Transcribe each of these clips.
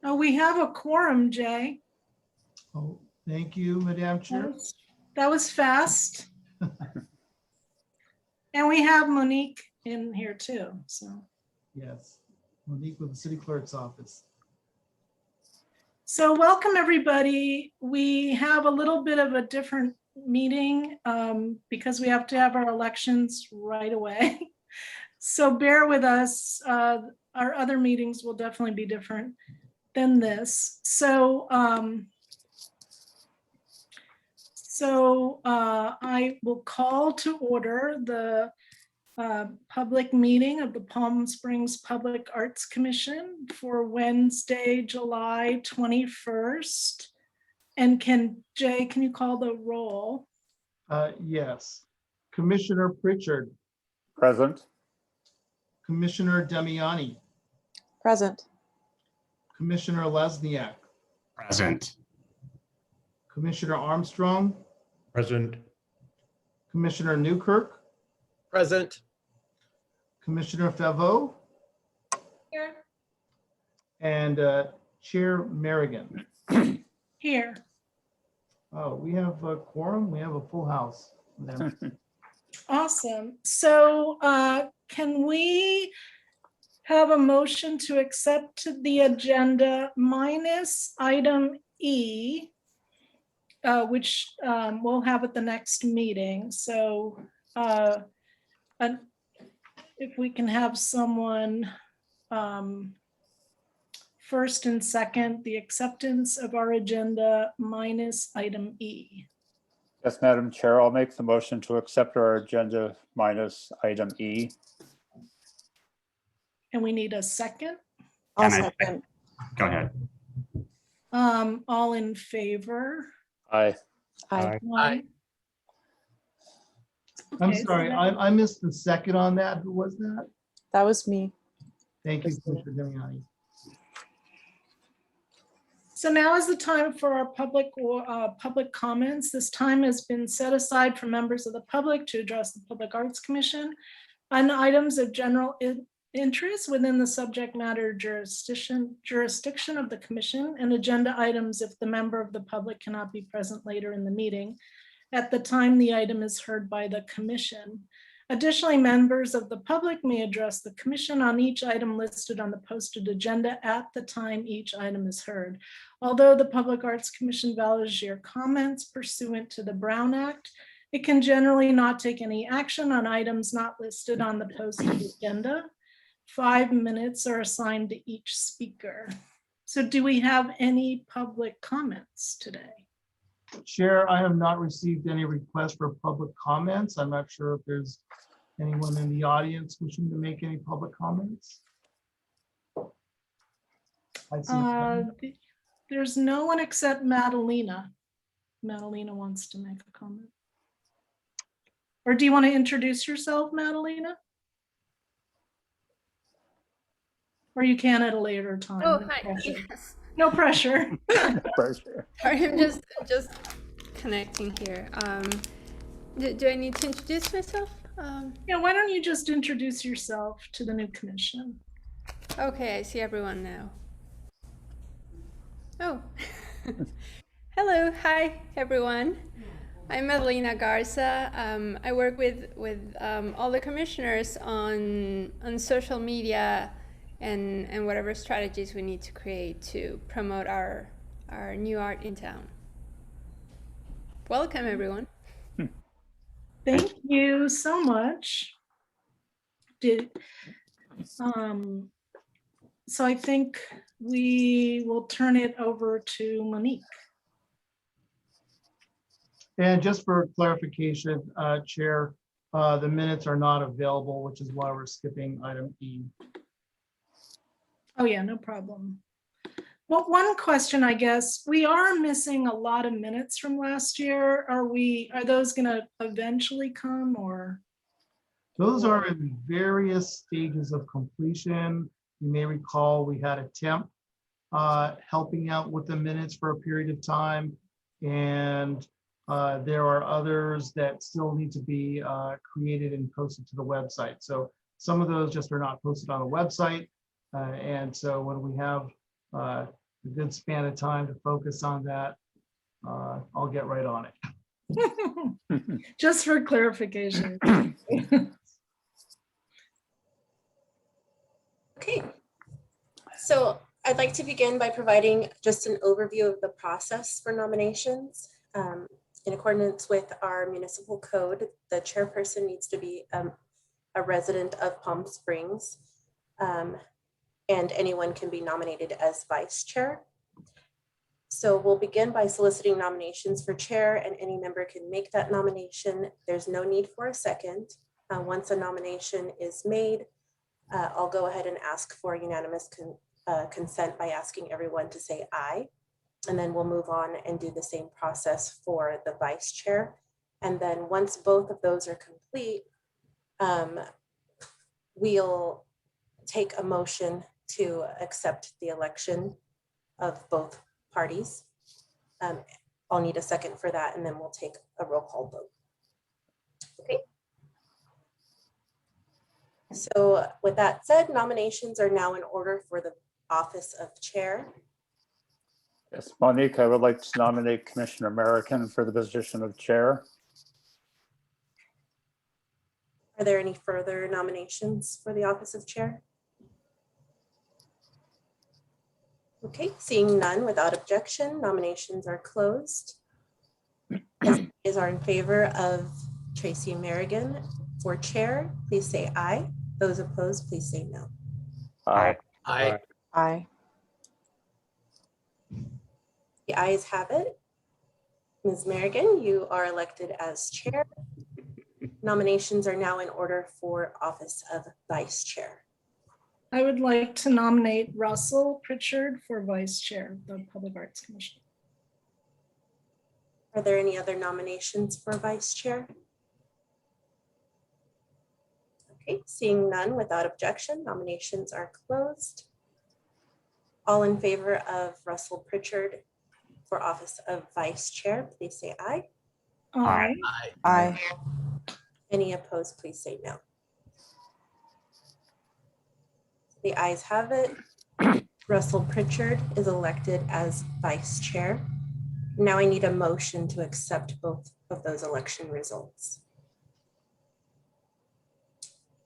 Oh, we have a quorum, Jay. Oh, thank you, Madam Chair. That was fast. And we have Monique in here too, so. Yes, Monique with the City Clerk's office. So welcome, everybody. We have a little bit of a different meeting because we have to have our elections right away. So bear with us. Our other meetings will definitely be different than this. So I will call to order the public meeting of the Palm Springs Public Arts Commission for Wednesday, July 21st. And Jay, can you call the roll? Yes. Commissioner Pritchard. Present. Commissioner Demiani. Present. Commissioner Lesniak. Present. Commissioner Armstrong. Present. Commissioner Newkirk. Present. Commissioner Favreau. Here. And Chair Merrigan. Here. Oh, we have a quorum. We have a full house. Awesome. So can we have a motion to accept the agenda minus item E, which we'll have at the next meeting. So if we can have someone first and second, the acceptance of our agenda minus item E. Yes, Madam Chair, I'll make the motion to accept our agenda minus item E. And we need a second. I'll And I- second. Go ahead. All in favor? Aye. Aye. Aye. I'm Okay, so sorry, that- I missed the second on that. Who was that? That was me. Thank you, Commissioner Demiani. So now is the time for our public comments. This time has been set aside for members of the public to address the Public Arts Commission on items of general interest within the subject matter jurisdiction of the commission, and agenda items if the member of the public cannot be present later in the meeting at the time the item is heard by the commission. Additionally, members of the public may address the commission on each item listed on the posted agenda at the time each item is heard. Although the Public Arts Commission values your comments pursuant to the Brown Act, it can generally not take any action on items not listed on the posted agenda. 5 minutes are assigned to each speaker. So do we have any public comments today? Chair, I have not received any requests for public comments. I'm not sure if there's anyone in the audience wishing to make any public comments. I see none. There's no one except Madalena. Madalena wants to make a comment. Or do you want to introduce yourself, Madalena? Or you can at a later time. Oh, no hi. pressure. Yes. No pressure. Pressure. Sorry, I'm just connecting here. Do I need to introduce myself? Yeah, why don't you just introduce yourself to the new commission? Okay, I see everyone now. Oh, hello, hi everyone. I'm Madalena Garza. I work with all the commissioners on social media and whatever strategies we need to create to promote our new art in town. Welcome, everyone. Thank you so much. So I think we will turn it over to Monique. And just for clarification, Chair, the minutes are not available, which is why we're skipping item E. Oh yeah, no problem. Well, one question, I guess, we are missing a lot of minutes from last year. Are those gonna eventually come, or? Those are in various stages of completion. You may recall we had a temp helping out with the minutes for a period of time. And there are others that still need to be created and posted to the website. So some of those just are not posted on the website. And so when we have a good span of time to focus on that, I'll get right on it. Just for clarification. Okay, so I'd like to begin by providing just an overview of the process for nominations. In accordance with our municipal code, the chairperson needs to be a resident of Palm Springs, and anyone can be nominated as vice chair. So we'll begin by soliciting nominations for chair, and any member can make that nomination. There's no need for a second. Once a nomination is made, I'll go ahead and ask for unanimous consent by asking everyone to say aye. And then we'll move on and do the same process for the vice chair. And then once both of those are complete, we'll take a motion to accept the election of both parties. I'll need a second for that, and then we'll take a roll call vote. Okay. So with that said, nominations are now in order for the office of chair. Yes, Monique, I would like to nominate Commissioner American for the position of chair. Are there any further nominations for the office of chair? Okay, seeing none, without objection, nominations are closed. Is are in favor of Tracy Merrigan for chair, please say aye. Those opposed, please say no. Aye. Aye. Aye. The ayes have it. Ms. Merrigan, you are elected as chair. Nominations are now in order for office of vice chair. I would like to nominate Russell Pritchard for vice chair of the Public Arts Commission. Are there any other nominations for vice chair? Okay, seeing none, without objection, nominations are closed. All in favor of Russell Pritchard for office of vice chair, please say aye. Aye. Aye. Aye. Any opposed, please say no. The ayes have it. Russell Pritchard is elected as vice chair. Now I need a motion to accept both of those election results.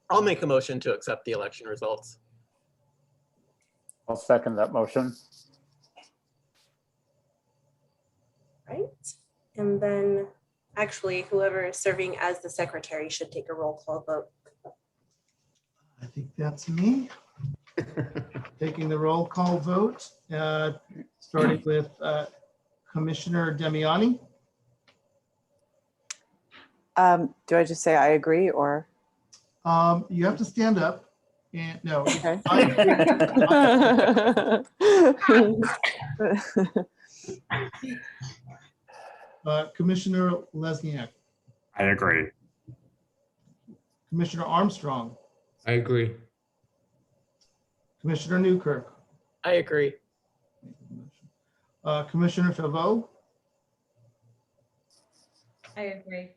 I'll make a motion to accept the election results. I'll second that motion. Right, and then actually whoever is serving as the secretary should take a roll call vote. I think that's me. Taking the roll call vote, starting with Commissioner Demiani. Do I just say I agree or? You have to stand up and no. Okay. Commissioner Lesniak, I agree. Commissioner Armstrong, I agree. Commissioner Newkirk, I agree. Commissioner Favreau, I agree.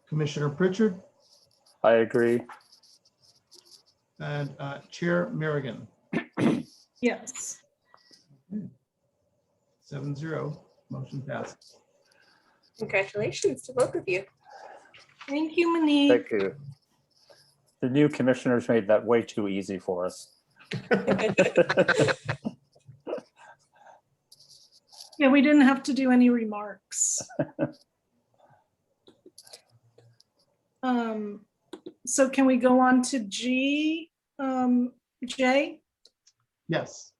Commissioner Pritchard, I agree. and Chair Merrigan. Yes. 7-0, motion passes. Congratulations to both of you. Thank you, Monique. Thank you. The new commissioners made that way too easy for us. Yeah, we didn't have to do any remarks. So can we go on to G, Jay? Yes.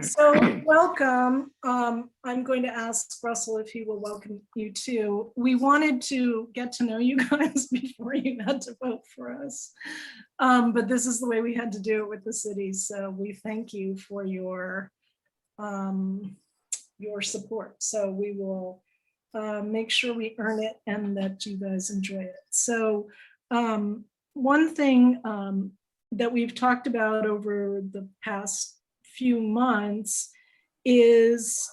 So welcome. I'm going to ask Russell if he will welcome you too. We wanted to get to know you guys before you had to vote for us. But this is the way we had to do it with the city. So we thank you for your support. So we will make sure we earn it and that you guys enjoy it. So one thing that we've talked about over the past few months is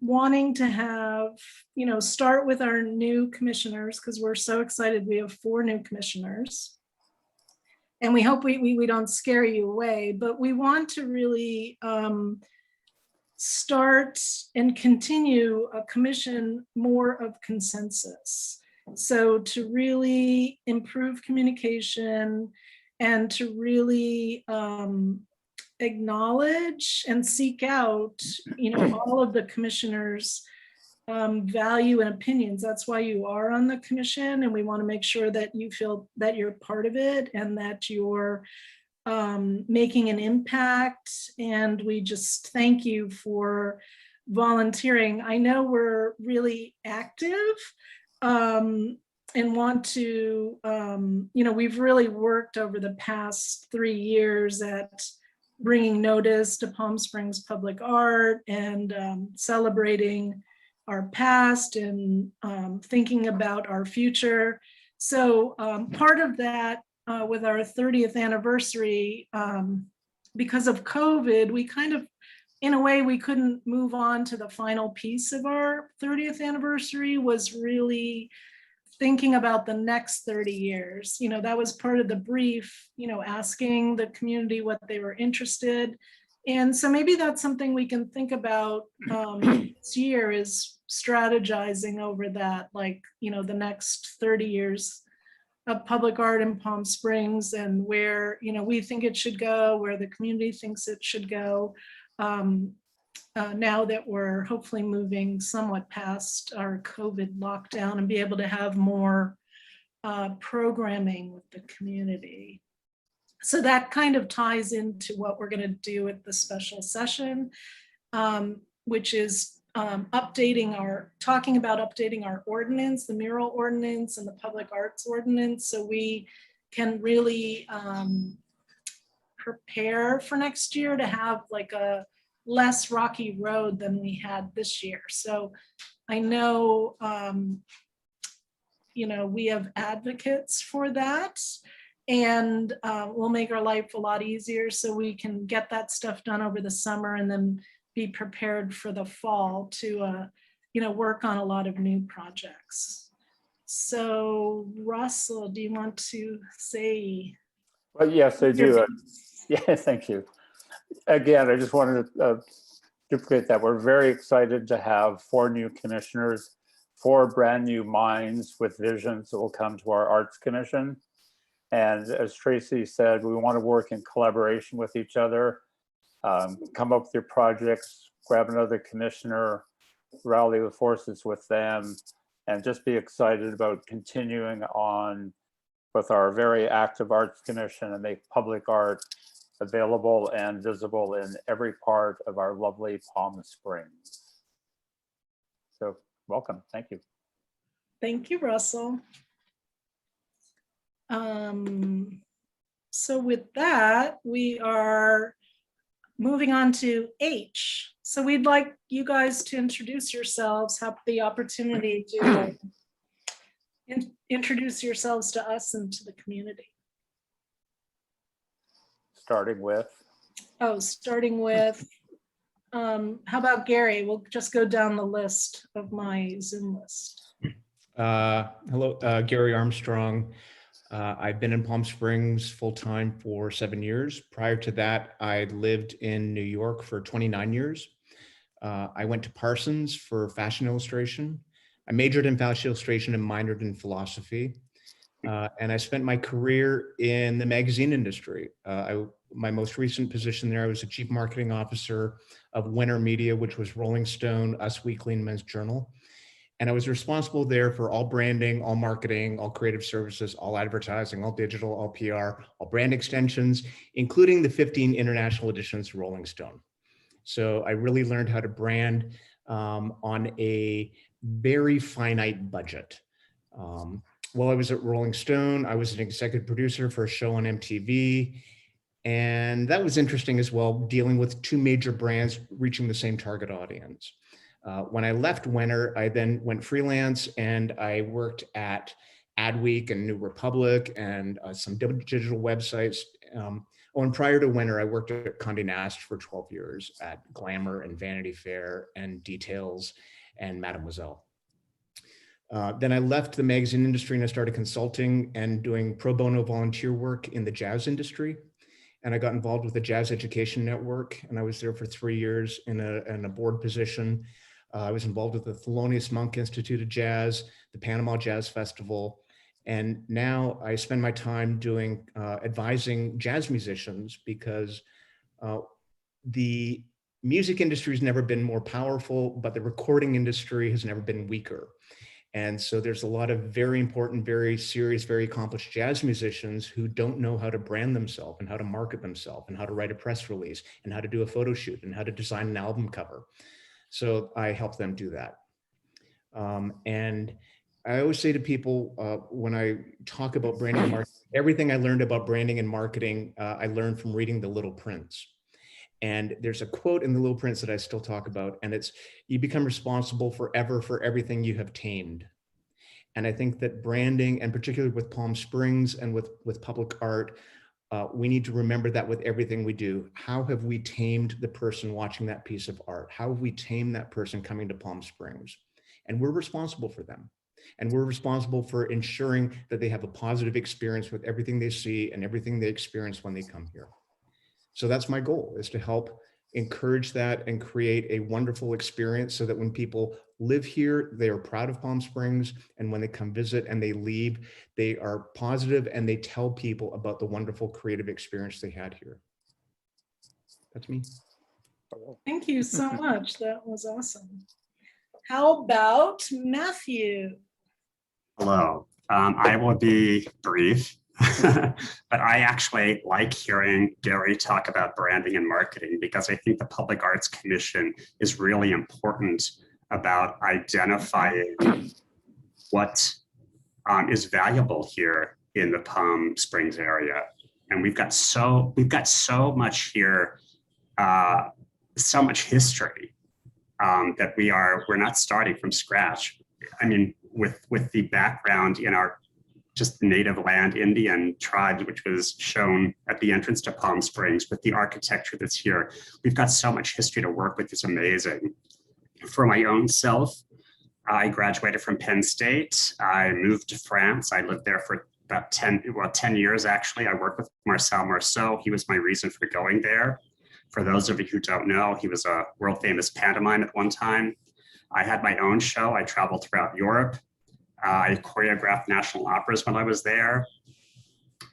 wanting to have, start with our new commissioners, because we're so excited. We have 4 new commissioners. And we hope we don't scare you away, but we want to really start and continue a commission more of consensus. So to really improve communication and to really acknowledge and seek out, all of the commissioners' value and opinions. That's why you are on the commission, and we want to make sure that you feel that you're part of it and that you're making an impact. And we just thank you for volunteering. I know we're really active and want to, we've really worked over the past 3 years at bringing notice to Palm Springs Public Art and celebrating our past and thinking about our future. So part of that with our 30th anniversary, because of COVID, we kind of, in a way, we couldn't move on to the final piece of our 30th anniversary, was really thinking about the next 30 years. That was part of the brief, asking the community what they were interested. And so maybe that's something we can think about this year, is strategizing over that, like, the next 30 years of public art in Palm Springs, and where, we think it should go, where the community thinks it should go. Now that we're hopefully moving somewhat past our COVID lockdown and be able to have more programming with the community. So that kind of ties into what we're going to do at the special session, which is talking about updating our ordinance, the Mural ordinance and the public arts ordinance, so we can really prepare for next year to have like a less rocky road than we had this year. So I know, we have advocates for that, and we'll make our life a lot easier so we can get that stuff done over the summer and then be prepared for the fall to, work on a lot of new projects. So Russell, do you want to say? Well, yes, I do. Yeah, thank you. Again, I just wanted to duplicate that. We're very excited to have 4 new commissioners, 4 brand new minds with visions that will come to our Arts Commission. And as Tracy said, we want to work in collaboration with each other, come up with your projects, grab another commissioner, rally the forces with them, and just be excited about continuing on with our very active Arts Commission and make public art available and visible in every part of our lovely Palm Springs. So welcome, thank you. Thank you, Russell. So with that, we are moving on to H. So we'd like you guys to introduce yourselves, have the opportunity to introduce yourselves to us and to the community. Starting with? How about Gary? We'll just go down the list of my Zoom list. Hello, Gary Armstrong. I've been in Palm Springs full-time for 7 years. Prior to that, I lived in New York for 29 years. I went to Parsons for fashion illustration. I majored in fashion illustration and minored in philosophy. And I spent my career in the magazine industry. My most recent position there, I was the chief marketing officer of Winter Media, which was Rolling Stone, Us Weekly, and Men's Journal. And I was responsible there for all branding, all marketing, all creative services, all advertising, all digital, all PR, all brand extensions, including the 15 international editions of Rolling Stone. So I really learned how to brand on a very finite budget. While I was at Rolling Stone, I was an executive producer for a show on MTV. And that was interesting as well, dealing with 2 major brands reaching the same target audience. When I left Winter, I then went freelance and I worked at Adweek and New Republic and some digital websites. And prior to Winter, I worked at Condé Nast for 12 years at Glamour and Vanity Fair and Details and Mademoiselle. Then I left the magazine industry and I started consulting and doing pro bono volunteer work in the jazz industry. And I got involved with the Jazz Education Network, and I was there for 3 years in a board position. I was involved with the Thelonious Monk Institute of Jazz, the Panama Jazz Festival, and now I spend my time doing advising jazz musicians because the music industry has never been more powerful, but the recording industry has never been weaker. And so there's a lot of very important, very serious, very accomplished jazz musicians who don't know how to brand themselves and how to market themselves and how to write a press release and how to do a photo shoot and how to design an album cover. So I help them do that. And I always say to people when I talk about branding and marketing, everything I learned about branding and marketing, I learned from reading The Little Prince. And there's a quote in The Little Prince that I still talk about, and it's, you become responsible forever for everything you have tamed. And I think that branding, and particularly with Palm Springs and with public art, we need to remember that with everything we do. How have we tamed the person watching that piece of art? How have we tamed that person coming to Palm Springs? And we're responsible for them. And we're responsible for ensuring that they have a positive experience with everything they see and everything they experience when they come here. So that's my goal, is to help encourage that and create a wonderful experience so that when people live here, they are proud of Palm Springs. And when they come visit and they leave, they are positive and they tell people about the wonderful creative experience they had here. That's me. Thank you so much. That was awesome. How about Matthew? Hello. I will be brief, but I actually like hearing Gary talk about branding and marketing because I think the Public Arts Commission is really important about identifying what is valuable here in the Palm Springs area. And we've got so much here, so much history that we're not starting from scratch. I mean, with the background in our just native land Indian tribes, which was shown at the entrance to Palm Springs, with the architecture that's here, we've got so much history to work with. It's amazing. For my own self, I graduated from Penn State. I moved to France. I lived there for about 10 years, actually. I worked with Marcel Marceau. He was my reason for going there. For those of you who don't know, he was a world famous pantomime at one time. I had my own show. I traveled throughout Europe. I choreographed national operas when I was there.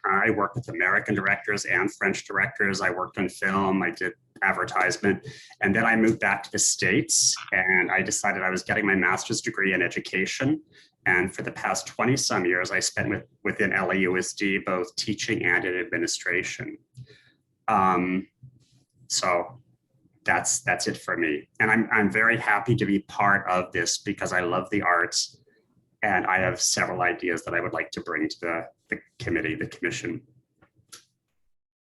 I worked with American directors and French directors. I worked on film. I did advertisement. And then I moved back to the States and I decided I was getting my master's degree in education. And for the past 20 some years, I spent within LAUSD, both teaching and in administration. So that's it for me. And I'm very happy to be part of this because I love the arts. And I have several ideas that I would like to bring to the committee, the commission.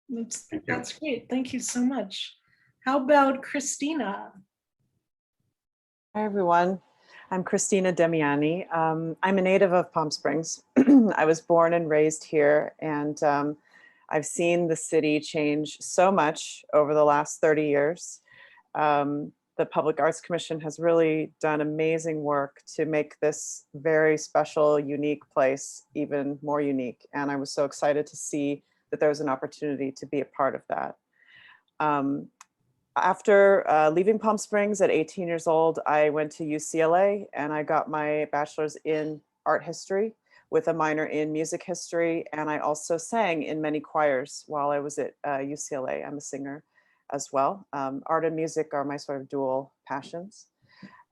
That's great. Thank you so much. How about Christina? Hi, everyone. I'm Christina Demiani. I'm a native of Palm Springs. I was born and raised here, and I've seen the city change so much over the last 30 years. The Public Arts Commission has really done amazing work to make this very special, unique place even more unique. And I was so excited to see that there was an opportunity to be a part of that. After leaving Palm Springs at 18 years old, I went to UCLA and I got my bachelor's in art history with a minor in music history. And I also sang in many choirs while I was at UCLA. I'm a singer as well. Art and music are my sort of dual passions.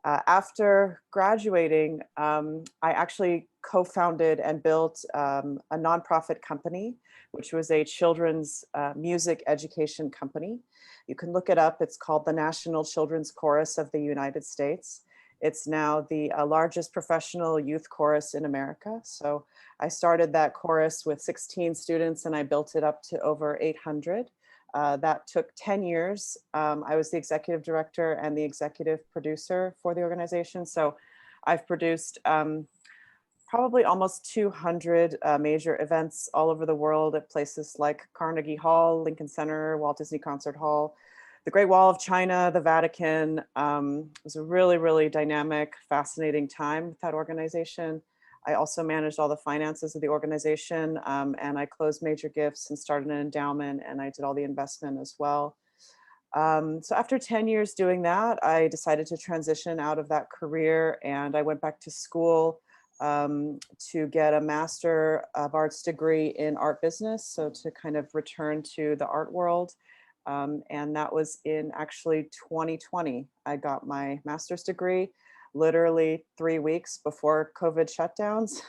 After graduating, I actually co-founded and built a nonprofit company, which was a children's music education company. You can look it up. It's called the National Children's Chorus of the United States. It's now the largest professional youth chorus in America. So I started that chorus with 16 students and I built it up to over 800. That took 10 years. I was the executive director and the executive producer for the organization. So I've produced probably almost 200 major events all over the world at places like Carnegie Hall, Lincoln Center, Walt Disney Concert Hall, the Great Wall of China, the Vatican. It was a really, really dynamic, fascinating time with that organization. I also managed all the finances of the organization, and I closed major gifts and started an endowment, and I did all the investment as well. So after 10 years doing that, I decided to transition out of that career, and I went back to school to get a Master of Arts degree in art business. So to kind of return to the art world. And that was in actually 2020. I got my master's degree literally 3 weeks before COVID shutdowns.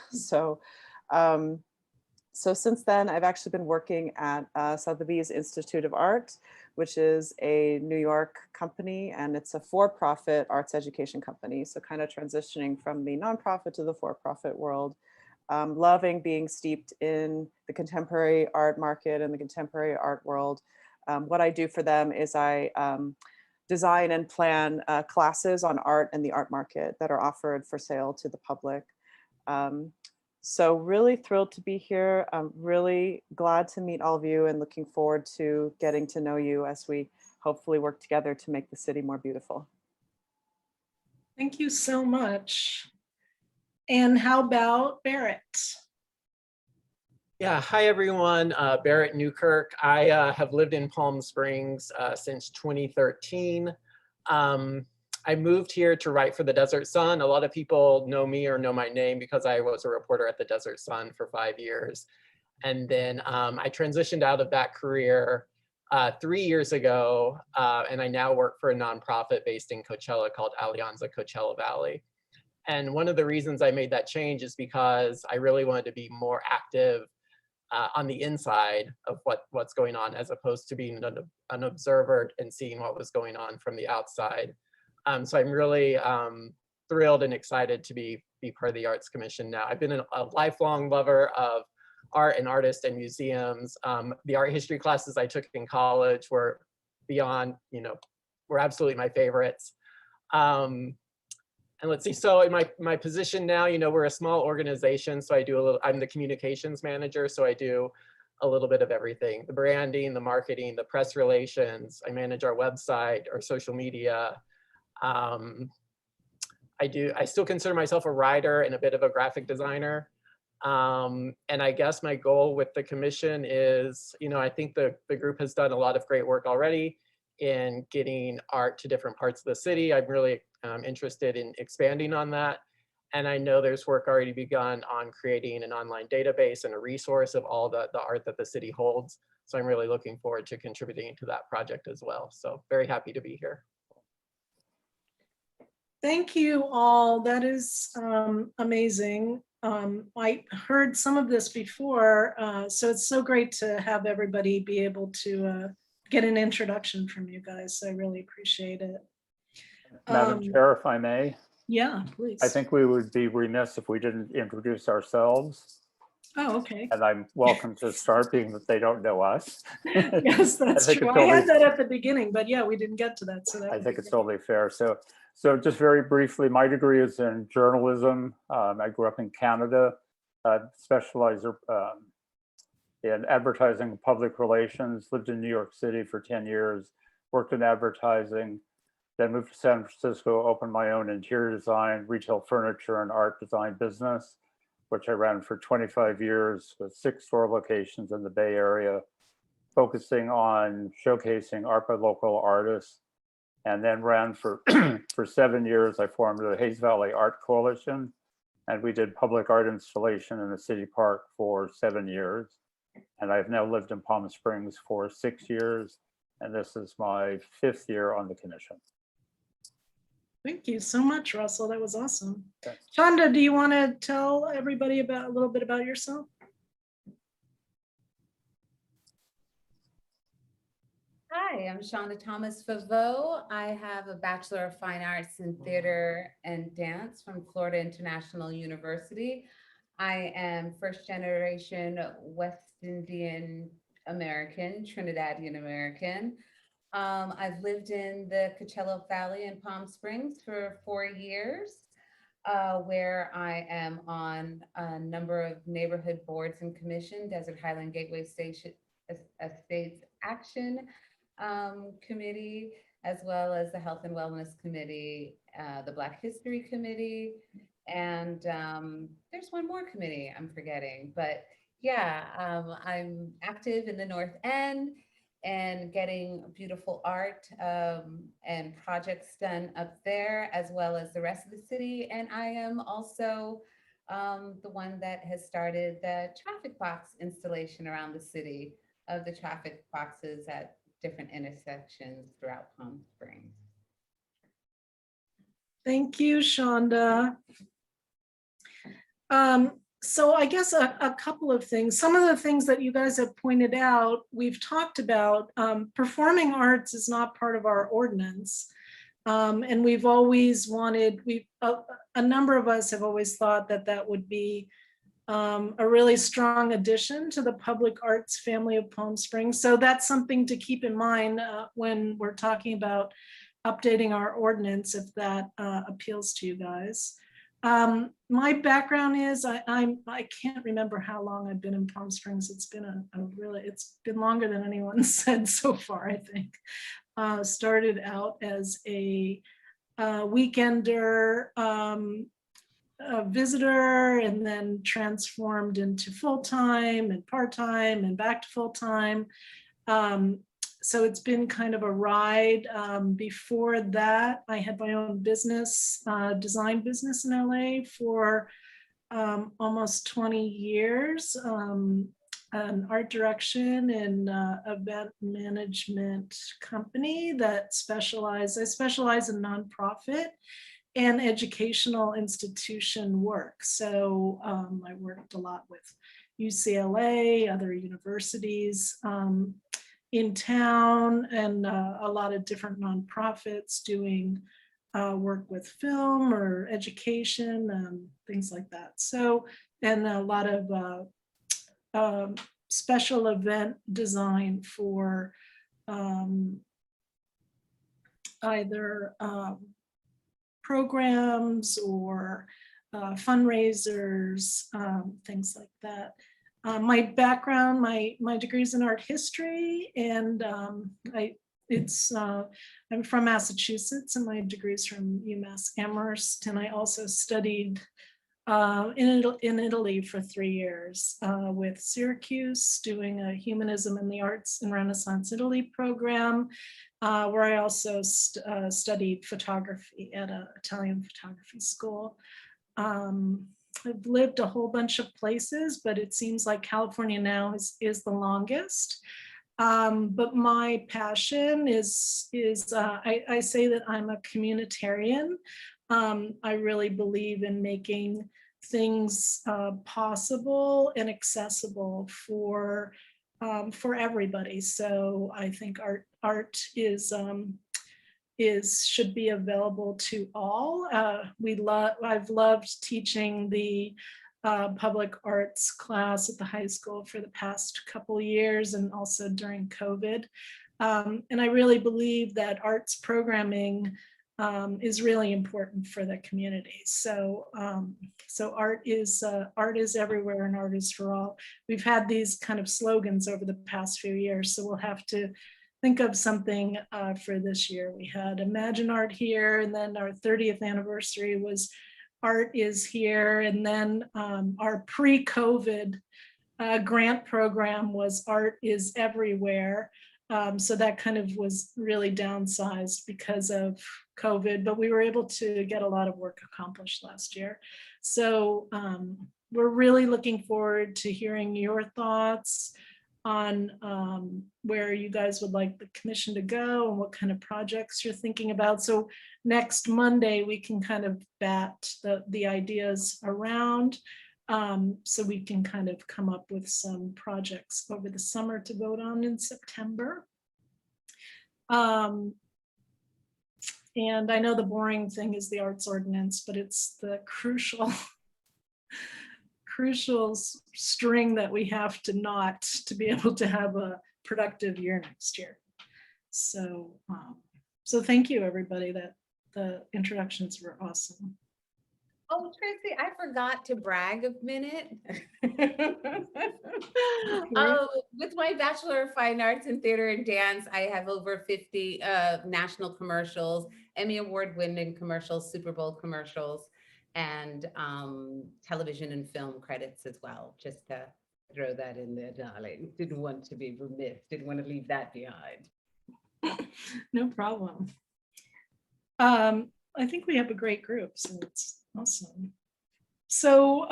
So since then, I've actually been working at Sotheby's Institute of Art, which is a New York company, and it's a for-profit arts education company. So kind of transitioning from the nonprofit to the for-profit world. Loving being steeped in the contemporary art market and the contemporary art world. What I do for them is I design and plan classes on art and the art market that are offered for sale to the public. So really thrilled to be here. I'm really glad to meet all of you and looking forward to getting to know you as we hopefully work together to make the city more beautiful. Thank you so much. And how about Barrett? Yeah, hi everyone, Barrett Newkirk. I have lived in Palm Springs since 2013. I moved here to write for the Desert Sun. A lot of people know me or know my name because I was a reporter at the Desert Sun for 5 years. And then I transitioned out of that career 3 years ago, and I now work for a nonprofit based in Coachella called Alianza Coachella Valley. And one of the reasons I made that change is because I really wanted to be more active on the inside of what's going on, as opposed to being an observer and seeing what was going on from the outside. So I'm really thrilled and excited to be part of the Arts Commission now. I've been a lifelong lover of art and artists and museums. The art history classes I took in college were beyond, were absolutely my favorites. And let's see, so in my position now, we're a small organization, so I'm the communications manager, so I do a little bit of everything: the branding, the marketing, the press relations. I manage our website, our social media. I still consider myself a writer and a bit of a graphic designer. And I guess my goal with the commission is, I think the group has done a lot of great work already in getting art to different parts of the city. I'm really interested in expanding on that. And I know there's work already begun on creating an online database and a resource of all the art that the city holds. So I'm really looking forward to contributing to that project as well. So very happy to be here. Thank you all. That is amazing. I heard some of this before, so it's so great to have everybody be able to get an introduction from you guys. I really appreciate it. Madam Chair, if I may. Yeah, please. I think we would be remiss if we didn't introduce ourselves. Oh, okay. And I'm welcome to start, being that they don't know us. Yes, that's true. I had that at the beginning, but yeah, we didn't get to that. So I think it's totally fair. So just very briefly, my degree is in journalism. I grew up in Canada, specialized in advertising and public relations, lived in New York City for 10 years, worked in advertising, then moved to San Francisco, opened my own interior design, retail furniture and art design business, which I ran for 25 years with 6 store locations in the Bay Area, focusing on showcasing art by local artists. And then ran for 7 years. I formed the Hayes Valley Art Coalition, and we did public art installation in the city park for 7 years. And I've now lived in Palm Springs for 6 years, and this is my 5th year on the commission. Thank you so much, Russell. That was awesome. Okay. Shonda, do you want to tell everybody a little bit about yourself? Hi, I'm Shonda Thomas Favreau. I have a Bachelor of Fine Arts in Theater and Dance from Florida International University. I am first generation West Indian American, Trinidadian American. I've lived in the Coachella Valley in Palm Springs for 4 years, where I am on a number of neighborhood boards and commission, Desert Highland Gateway Station Estates Action, Committee, as well as the Health and Wellness Committee, the Black History Committee, and there's one more committee I'm forgetting, but yeah, I'm active in the North End and getting beautiful art and projects done up there, as well as the rest of the city. And I am also the one that has started the traffic box installation around the city of the traffic boxes at different intersections throughout Palm Springs. Thank you, Shonda. So I guess a couple of things. Some of the things that you guys have pointed out, we've talked about. Performing arts is not part of our ordinance. And we've always wanted, a number of us have always thought that that would be a really strong addition to the public arts family of Palm Springs. So that's something to keep in mind when we're talking about updating our ordinance, if that appeals to you guys. My background is I can't remember how long I've been in Palm Springs. It's been it's been longer than anyone said so far, I think. Started out as a weekender visitor, and then transformed into full-time and part-time and back to full-time. So it's been kind of a ride. Before that, I had my own business, design business in LA for almost 20 years, an art direction and event management company that I specialize in nonprofit and educational institution work. So I worked a lot with UCLA, other universities in town, and a lot of different nonprofits doing work with film or education, things like that. So, and a lot of special event design for either programs or fundraisers, things like that. My background, my degree is in art history, and I'm from Massachusetts, and my degree is from UMass Amherst, and I also studied in Italy for 3 years with Syracuse, doing a Humanism in the Arts in Renaissance Italy program, where I also studied photography at an Italian photography school. I've lived a whole bunch of places, but it seems like California now is the longest. But my passion is I say that I'm a communitarian. I really believe in making things possible and accessible for everybody. So I think art should be available to all. I've loved teaching the public arts class at the high school for the past couple of years, and also during COVID. And I really believe that arts programming is really important for the community. So art is everywhere, and art is for all. We've had these kind of slogans over the past few years, so we'll have to think of something for this year. We had Imagine Art here, and then our 30th anniversary was Art is Here, and then our pre-COVID grant program was Art is Everywhere. So that kind of was really downsized because of COVID, but we were able to get a lot of work accomplished last year. So we're really looking forward to hearing your thoughts on where you guys would like the commission to go and what kind of projects you're thinking about. So next Monday, we can kind of bat the ideas around, so we can kind of come up with some projects over the summer to vote on in September. And I know the boring thing is the arts ordinance, but it's the crucial string that we have to knot to be able to have a productive year next year. So, so thank you, everybody. That the introductions were awesome. Oh, Tracy, I forgot to brag a minute. With my Bachelor of Fine Arts in Theater and Dance, I have over 50 national commercials, Emmy Award-winning commercials, Super Bowl commercials, and television and film credits as well, just to throw that in there, darling. Didn't want to be remiss, didn't want to leave that behind. No problem. I think we have a great group, so it's awesome. So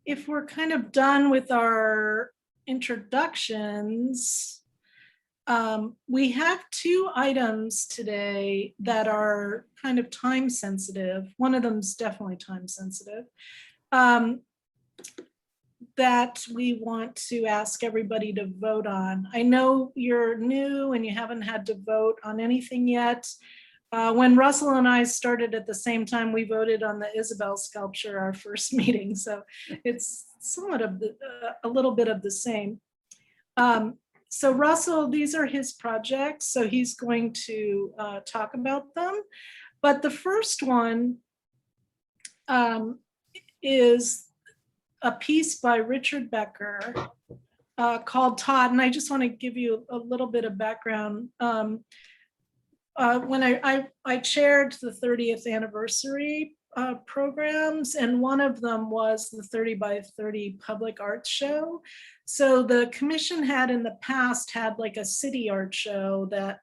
if we're kind of done with our introductions, we have two items today that are kind of time sensitive. One of them is definitely time sensitive. That we want to ask everybody to vote on. I know you're new and you haven't had to vote on anything yet. When Russell and I started at the same time, we voted on the Isabel sculpture, our first meeting. So it's somewhat of a little bit of the same. So Russell, these are his projects. So he's going to talk about them. But the first one is a piece by Richard Becker called Todd. And I just want to give you a little bit of background. When I chaired the 30th anniversary programs, and one of them was the 30 by 30 public art show. So the commission had in the past had like a city art show that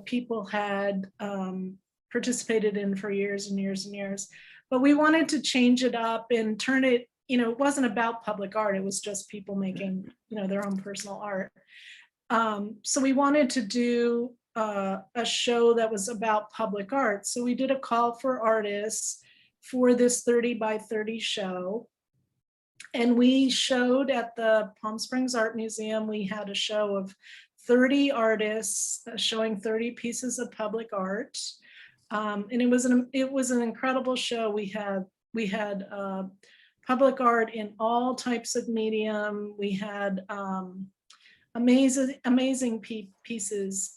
people had participated in for years and years and years. But we wanted to change it up and turn it, it wasn't about public art. It was just people making, their own personal art. So we wanted to do a show that was about public art. So we did a call for artists for this 30 by 30 show. And we showed at the Palm Springs Art Museum, we had a show of 30 artists showing 30 pieces of public art. And it was an incredible show. We had public art in all types of medium. We had amazing pieces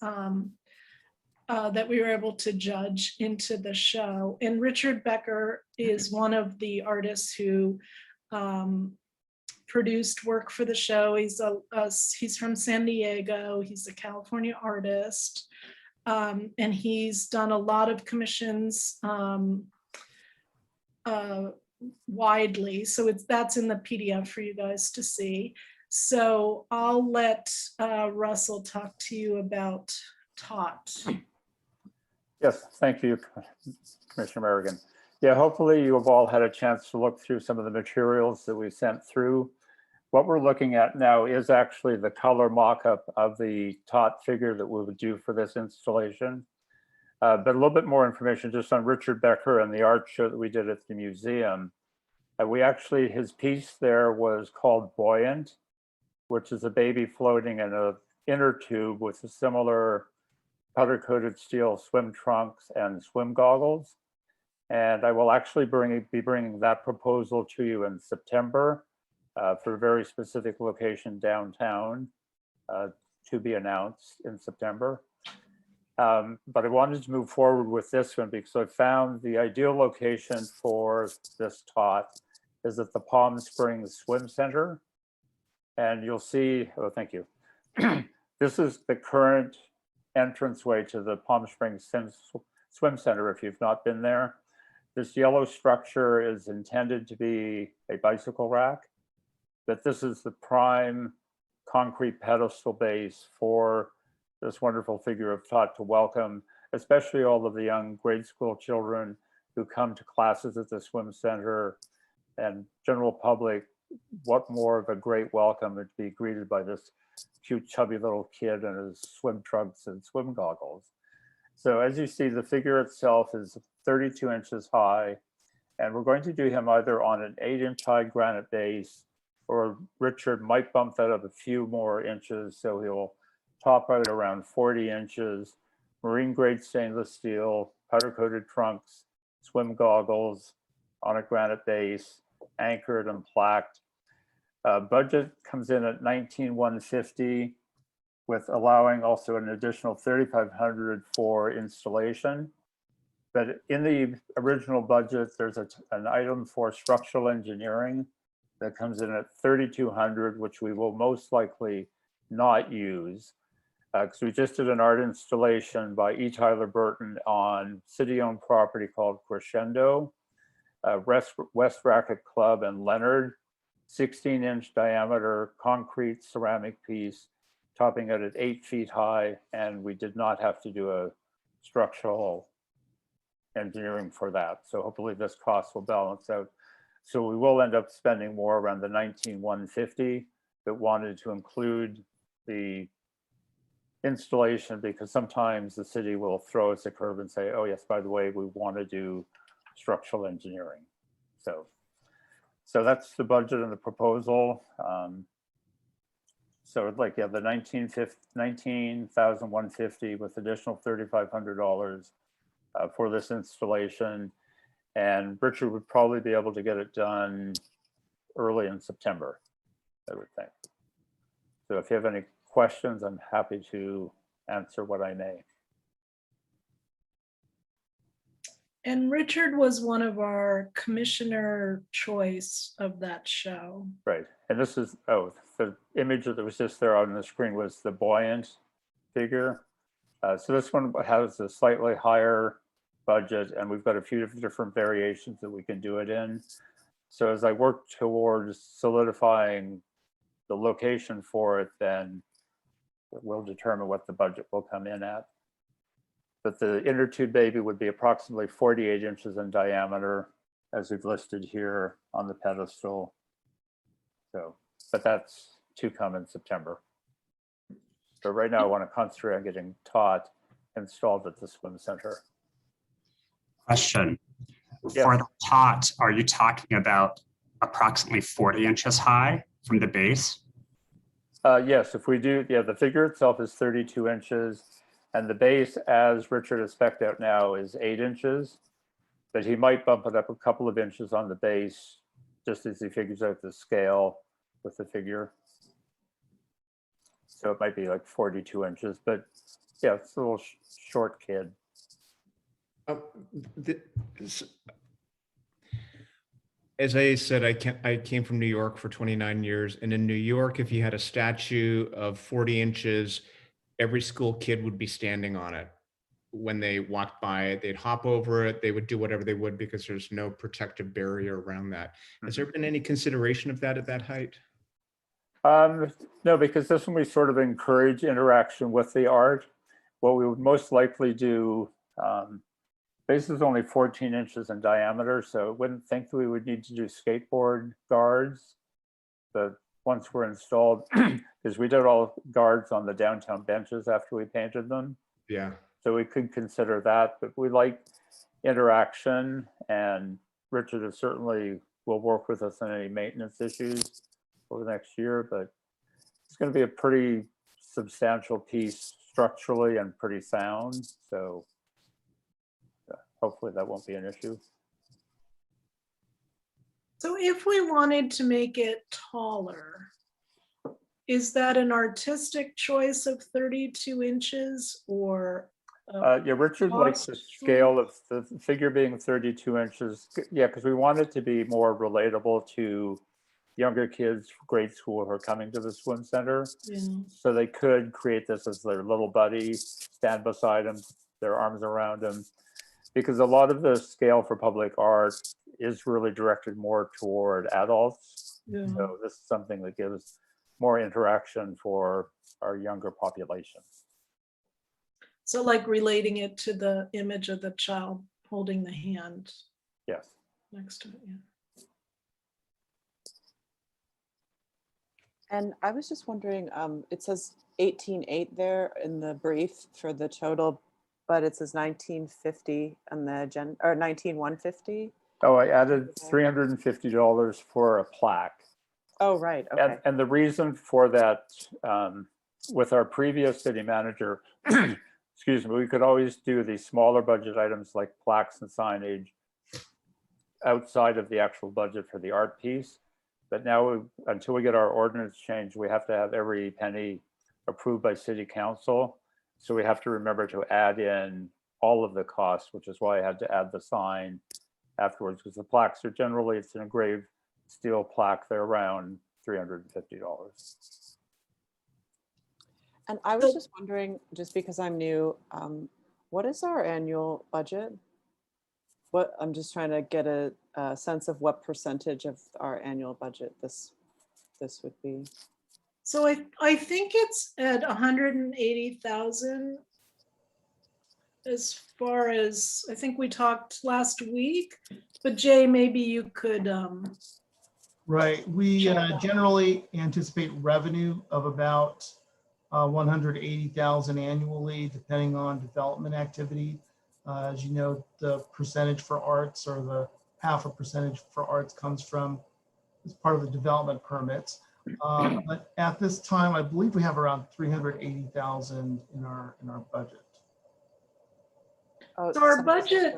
that we were able to judge into the show. And Richard Becker is one of the artists who produced work for the show. He's from San Diego. He's a California artist. And he's done a lot of commissions widely. So that's in the PDF for you guys to see. So I'll let Russell talk to you about Tot. Yes, thank you, Commissioner Merrigan. Yeah, hopefully you have all had a chance to look through some of the materials that we sent through. What we're looking at now is actually the color mock-up of the Tot figure that we would do for this installation. But a little bit more information just on Richard Becker and the art show that we did at the museum. His piece there was called Buoyant, which is a baby floating in an inner tube with a similar powder-coated steel swim trunks and swim goggles. And I will actually be bringing that proposal to you in September for a very specific location downtown to be announced in September. But I wanted to move forward with this one because I found the ideal location for this Tot is at the Palm Springs Swim Center. And you'll see, oh, thank you. This is the current entranceway to the Palm Springs Swim Center if you've not been there. This yellow structure is intended to be a bicycle rack, but this is the prime concrete pedestal base for this wonderful figure of Tot to welcome, especially all of the young grade school children who come to classes at the swim center and general public. What more of a great welcome to be greeted by this cute chubby little kid in his swim trunks and swim goggles. So as you see, the figure itself is 32 inches high, and we're going to do him either on an 8-inch high granite base, or Richard might bump that up a few more inches, so he'll top out around 40 inches, marine grade stainless steel, powder coated trunks, swim goggles on a granite base, anchored and plaqued. Budget comes in at $19,150, with allowing also an additional $3,500 for installation. But in the original budget, there's an item for structural engineering that comes in at 3,200, which we will most likely not use. Because we just did an art installation by E. Tyler Burton on city-owned property called Crescendo, West Racket Club and Leonard, 16-inch diameter concrete ceramic piece, topping out at 8 feet high, and we did not have to do a structural engineering for that. So hopefully this cost will balance out. So we will end up spending more around the 19,150, but wanted to include the installation because sometimes the city will throw us a curve and say, oh yes, by the way, we want to do structural engineering. So that's the budget and the proposal. So like, yeah, the 19,150 with additional $3,500 for this installation. And Richard would probably be able to get it done early in September, I would think. So if you have any questions, I'm happy to answer what I may. And Richard was one of our commissioner choice of that show. Right. And this is, oh, the image that was just there on the screen was the Buoyant figure. So this one has a slightly higher budget, and we've got a few different variations that we can do it in. So as I work towards solidifying the location for it, then we'll determine what the budget will come in at. But the inner tube baby would be approximately 48 inches in diameter, as we've listed here on the pedestal. So, but that's to come in September. But right now I want to concentrate on getting taught installed at the swim center. Question. Yes. For the tot, are you talking about approximately 40 inches high from the base? Yes, if we do, yeah, the figure itself is 32 inches and the base, as Richard has spec'd out now, is 8 inches, but he might bump it up a couple of inches on the base just as he figures out the scale with the figure. So it might be like 42 inches, but yeah, it's a little short kid. As I said, I came from New York for 29 years, and in New York, if you had a statue of 40 inches, every school kid would be standing on it. When they walked by it, they'd hop over it, they would do whatever they would because there's no protective barrier around that. Has there been any consideration of that at that height? No, because this one we sort of encourage interaction with the art. What we would most likely do, base is only 14 inches in diameter, so I wouldn't think that we would need to do skateboard guards. But once we're installed, because we did all guards on the downtown benches after we painted them. Yeah. So we could consider that, but we like interaction, and Richard is certainly will work with us on any maintenance issues over the next year, but it's going to be a pretty substantial piece structurally and pretty sound. So hopefully that won't be an issue. So if we wanted to make it taller, is that an artistic choice of 32 inches or? Yeah, Richard likes the scale of the figure being 32 inches. Yeah, because we want it to be more relatable to younger kids, grade school, who are coming to the swim center. Yeah. So they could create this as their little buddy, stand beside him, their arms around him. Because a lot of the scale for public art is really directed more toward adults. Yeah. So this is something that gives more interaction for our younger population. So like relating it to the image of the child holding the hand. Yes. Next to it, yeah. And I was just wondering, it says 18.8 there in the brief for the total, but it says 1950 on the or 19,150. Oh, I added $350 for a plaque. Oh, right. Okay. And the reason for that, with our previous city manager, excuse me, we could always do the smaller budget items like plaques and signage outside of the actual budget for the art piece. But now, until we get our ordinance changed, we have to have every penny approved by city council. So we have to remember to add in all of the costs, which is why I had to add the sign afterwards, because the plaques are generally, it's an engraved steel plaque. They're around $350. And I was just wondering, just because I'm new, what is our annual budget? I'm just trying to get a sense of what percentage of our annual budget this would be. So I think it's at 180,000. As far as, I think we talked last week, but Jay, maybe you could, Right, we generally anticipate revenue of about 180,000 annually, depending on development activity. As you know, the percentage for arts, or the half a percentage for arts, comes from as part of the development permits. But at this time, I believe we have around 380,000 in our budget. so our budget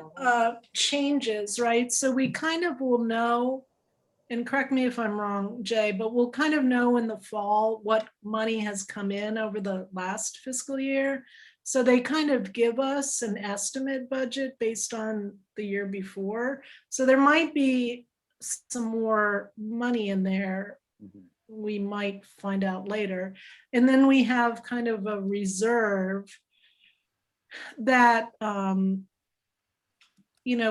changes, right? So we kind of will know, and correct me if I'm wrong, Jay, but we'll kind of know in the fall what money has come in over the last fiscal year. So they kind of give us an estimate budget based on the year before. So there might be some more money in there. We might find out later. And then we have kind of a reserve that,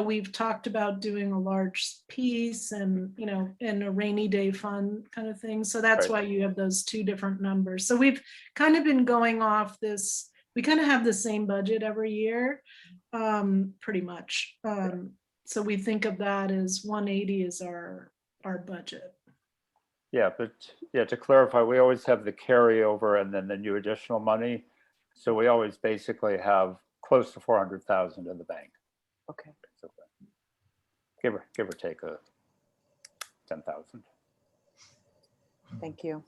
we've talked about doing a large piece and, and a rainy day fund kind of thing. So that's why you have those two different numbers. So we've kind of been going off this, we kind of have the same budget every year, pretty much. So we think of that as 180 is our budget. Yeah, but yeah, to clarify, we always have the carryover and then the new additional money. So we always basically have close to 400,000 in the bank. Okay. Give or take a 10,000. Thank you.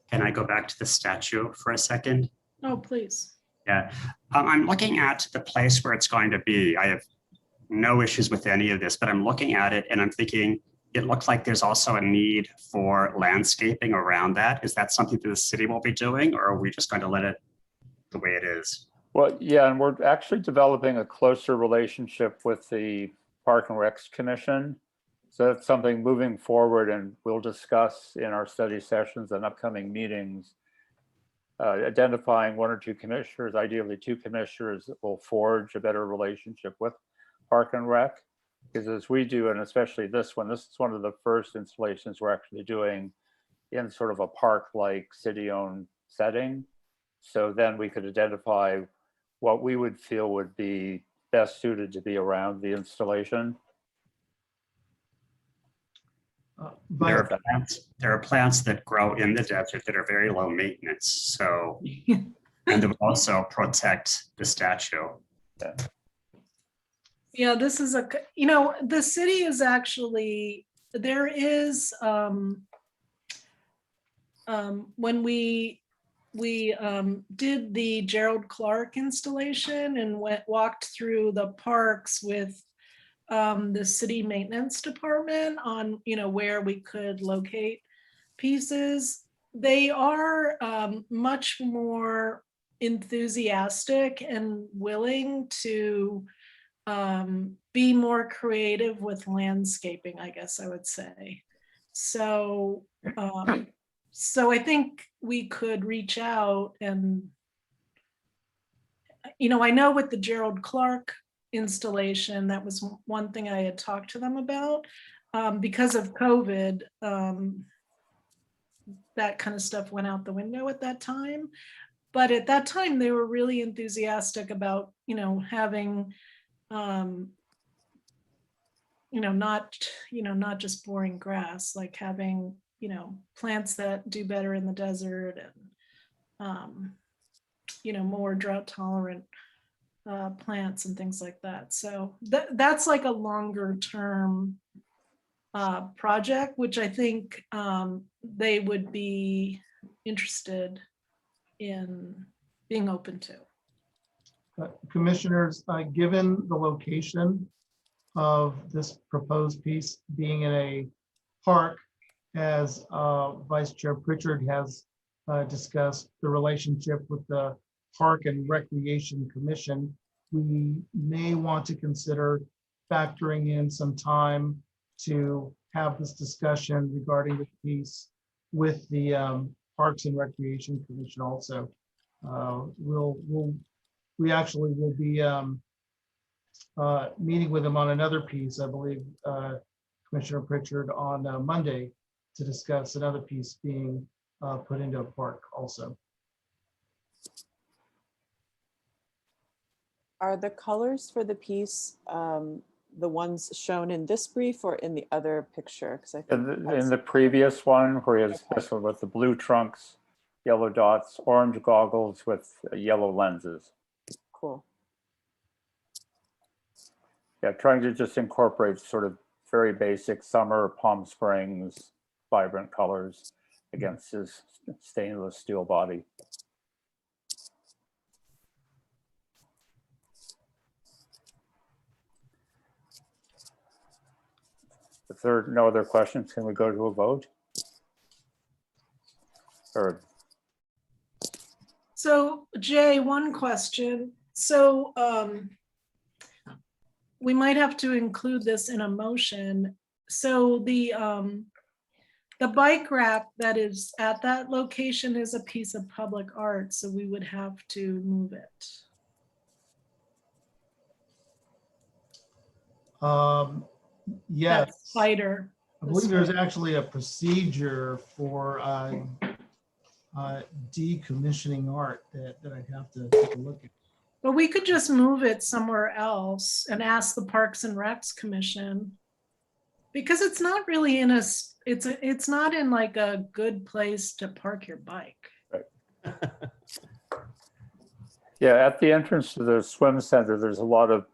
Can I go back to the statue for a second? Oh, please. Yeah, I'm looking at the place where it's going to be. I have no issues with any of this, but I'm looking at it and I'm thinking, it looks like there's also a need for landscaping around that. Is that something that the city will be doing, or are we just going to let it the way it is? Well, yeah, and we're actually developing a closer relationship with the Park and Recs Commission. So that's something moving forward, and we'll discuss in our study sessions and upcoming meetings, identifying one or two commissioners, ideally two commissioners, that will forge a better relationship with Park and Rec. Because as we do, and especially this is one of the first installations we're actually doing in sort of a park-like city-owned setting. So then we could identify what we would feel would be best suited to be around the installation. There are plants that grow in the desert that are very low maintenance. So, and they will also protect the statue. Yeah. Yeah, this is the city is actually, there is, when we did the Gerald Clark installation and walked through the parks with the city maintenance department on, where we could locate pieces, they are much more enthusiastic and willing to be more creative with landscaping, I guess I would say. So, so I think we could reach out and, I know with the Gerald Clark installation, that was one thing I had talked to them about. Because of COVID, that kind of stuff went out the window at that time. But at that time, they were really enthusiastic about, having not just boring grass, like having, plants that do better in the desert and, more drought tolerant plants and things like that. So that's like a longer term project, which I think they would be interested in being open to. Commissioners, given the location of this proposed piece being in a park, as Vice Chair Pritchard has discussed, the relationship with the Park and Recreation Commission, we may want to consider factoring in some time to have this discussion regarding the piece with the Parks and Recreation Commission also. We actually will be meeting with them on another piece, I believe, Commissioner Pritchard, on Monday to discuss another piece being put into a park also. Are the colors for the piece the ones shown in this brief or in the other picture? Because I think In the previous one, where he has this one with the blue trunks, yellow dots, orange goggles with yellow lenses. cool. Yeah, trying to just incorporate sort of very basic summer Palm Springs, vibrant colors against his stainless steel body. If there are no other questions, can we go to a vote? Or So Jay, one question. So we might have to include this in a motion. So the bike rack that is at that location is a piece of public art, so we would have to move it. Yes. That spider. I believe there's actually a procedure for decommissioning art that I'd have to take a look at. But we could just move it somewhere else and ask the Parks and Recs Commission. Because it's not really in a, it's not in like a good place to park your bike. yeah, at the entrance to the swim center, there's a lot of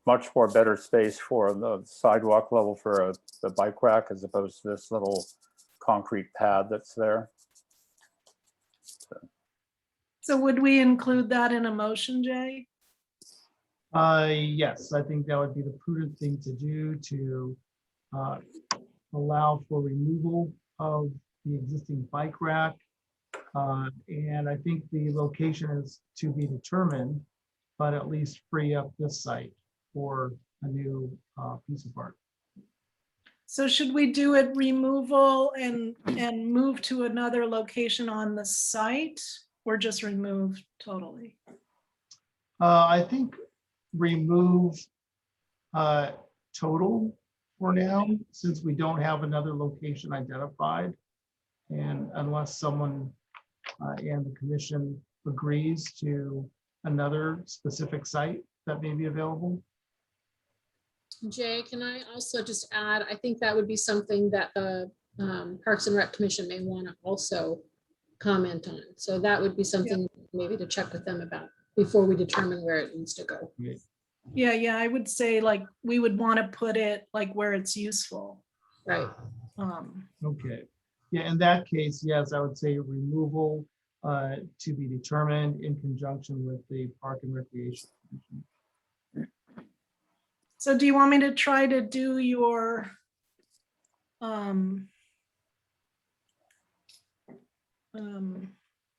much more better space for the sidewalk level for the bike rack as opposed to this little concrete pad that's there. So would we include that in a motion, Jay? Yes, I think that would be the prudent thing to do to allow for removal of the existing bike rack. And I think the location is to be determined, but at least free up this site for a new piece of art. So should we do it removal and move to another location on the site, or just remove totally? I think remove total for now, since we don't have another location identified. And unless someone and the commission agrees to another specific site that may be available. Jay, can I also just add, I think that would be something that the Parks and Rec Commission may want to also comment on. So that would be something maybe to check with them about before we determine where it needs to go. Yeah, I would say like we would want to put it like where it's useful. Right. Okay. Yeah, in that case, yes, I would say removal to be determined in conjunction with the Park and Recreation Commission. So do you want me to try to do your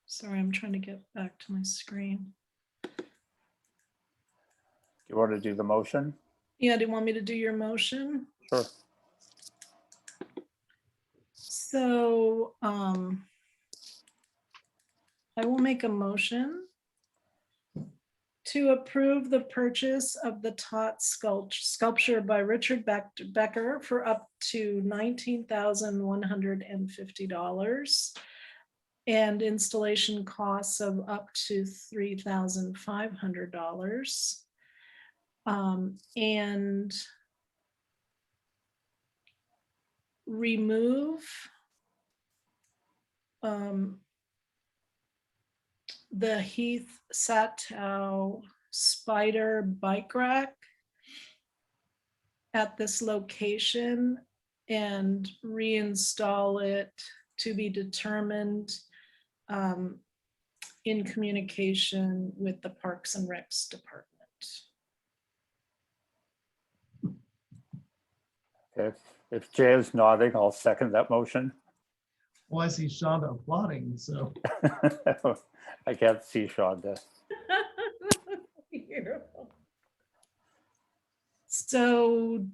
sorry, I'm trying to get back to my screen. You want to do the motion? Yeah, do you want me to do your motion? Sure. So I will make a motion to approve the purchase of the Tot sculpture by Richard Becker for up to $19,150 and installation costs of up to $3,500. And remove the Heath Satow spider bike rack at this location and reinstall it to be determined in communication with the Parks and Recs Department. If Jay is nodding, I'll second that motion. Well, I see Shonda applauding, so. I can't see Shonda. Beautiful. So,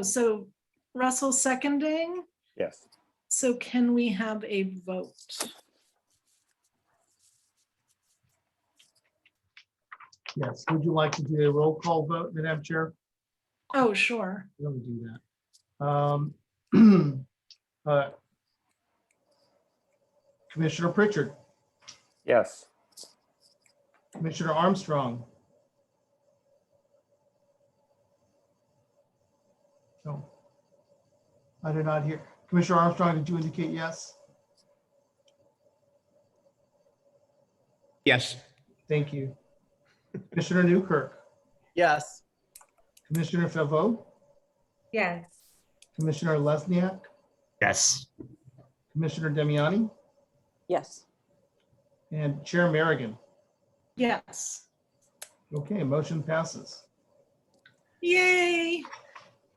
so Russell seconding. Yes. So can we have a vote? Yes, would you like to do a roll call vote, Madam Chair? Oh, sure. Let me do that. Commissioner Pritchard, Yes. Commissioner Armstrong. No, I did not hear. Commissioner Armstrong, did you indicate yes? Yes. Thank you. Commissioner Newkirk, Yes. Commissioner Favreau, Yes. Commissioner Lesniak, Yes. Commissioner Demiani, Yes. and Chair Merrigan. Yes. Okay, motion passes. Yay.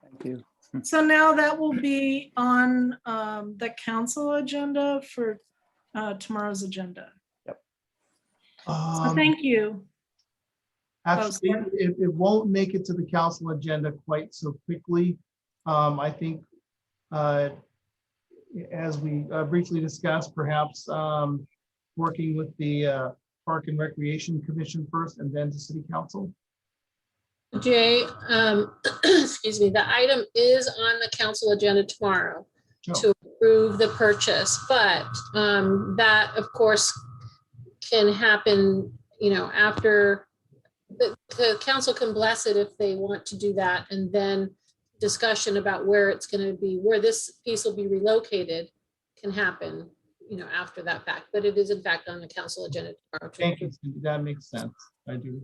Thank you. So now that will be on the council agenda for tomorrow's agenda. So thank you. Actually, sorry. it won't make it to the council agenda quite so quickly. I think as we briefly discussed, perhaps working with the Park and Recreation Commission first and then to City Council. Jay, excuse me, the item is on the council agenda tomorrow to approve the purchase, but that of course can happen, after the council can bless it if they want to do that, and then discussion about where it's going to be, where this piece will be relocated can happen, after that fact, but it is in fact on the council agenda tomorrow. Thank you, Cindy. That makes sense. I do.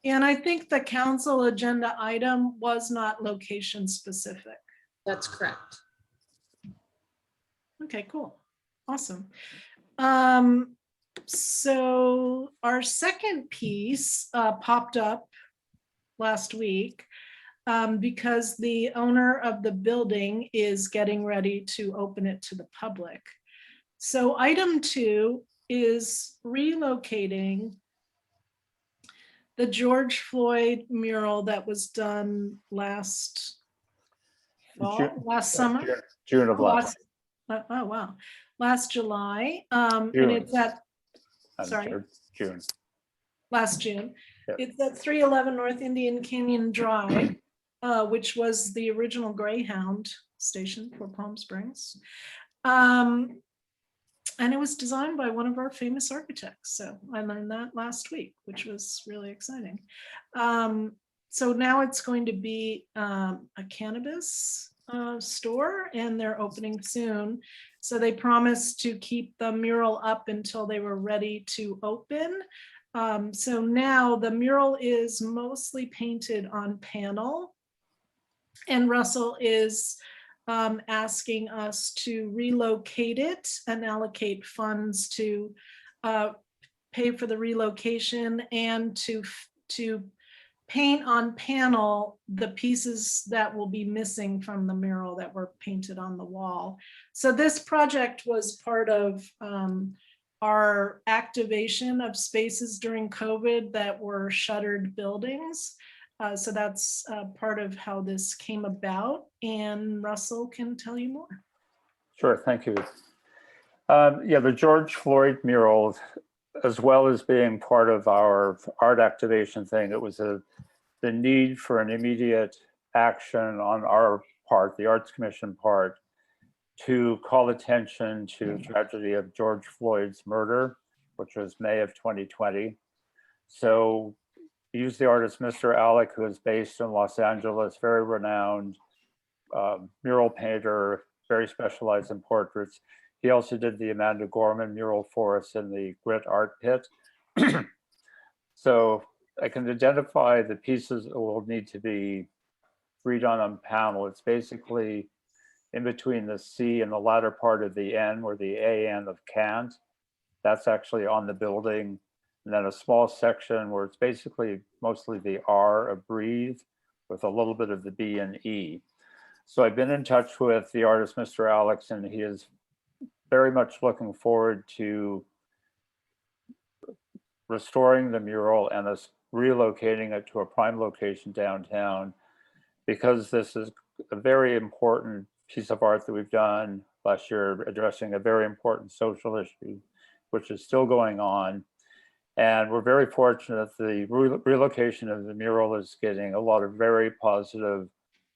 And I think the council agenda item was not location specific. That's correct. Okay, cool. Awesome. So our second piece popped up last week because the owner of the building is getting ready to open it to the public. So item 2 is relocating the George Floyd mural that was done last summer. June of last. Oh, wow. Last July. June. And it's at, sorry, June. last June. Yep. It's at 311 North Indian Canyon Drive, which was the original Greyhound station for Palm Springs. And it was designed by one of our famous architects. So I learned that last week, which was really exciting. So now it's going to be a cannabis store, and they're opening soon. So they promised to keep the mural up until they were ready to open. So now the mural is mostly painted on panel, and Russell is asking us to relocate it and allocate funds to pay for the relocation and to paint on panel the pieces that will be missing from the mural that were painted on the wall. So this project was part of our activation of spaces during COVID that were shuttered buildings. So that's part of how this came about, and Russell can tell you more. Sure, thank you. Yeah, the George Floyd mural, as well as being part of our art activation thing, it was the need for an immediate action on our part, the Arts Commission part, to call attention to the tragedy of George Floyd's murder, which was May of 2020. So used the artist Mr. Alec, who is based in Los Angeles, very renowned mural painter, very specialized in portraits. He also did the Amanda Gorman mural for us in the Grit Art Pit. So I can identify the pieces that will need to be redone on panel. It's basically in between the C and the latter part of the N, or the AN of Kant. That's actually on the building. And then a small section where it's basically mostly the R of breathe with a little bit of the B and E. So I've been in touch with the artist, Mr. Alex, and he is very much looking forward to restoring the mural and relocating it to a prime location downtown, because this is a very important piece of art that we've done last year, addressing a very important social issue, which is still going on. And we're very fortunate the relocation of the mural is getting a lot of very positive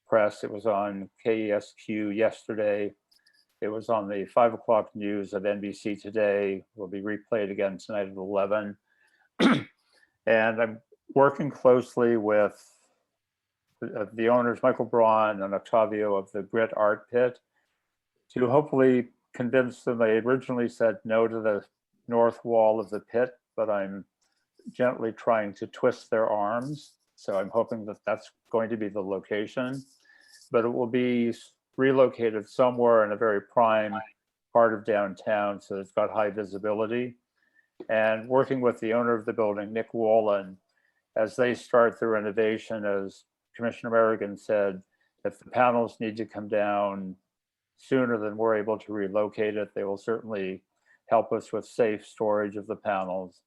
press. It was on KESQ yesterday. It was on the 5 o'clock news of NBC today. Will be replayed again tonight at 11. And I'm working closely with the owners, Michael Braun and Octavio of the Grit Art Pit, to hopefully convince them. They originally said no to the north wall of the pit, but I'm gently trying to twist their arms. So I'm hoping that that's going to be the location, but it will be relocated somewhere in a very prime part of downtown, so it's got high visibility. And working with the owner of the building, Nick Wallen, as they start the renovation, as Commissioner Merrigan said, if the panels need to come down sooner than we're able to relocate it, they will certainly help us with safe storage of the panels.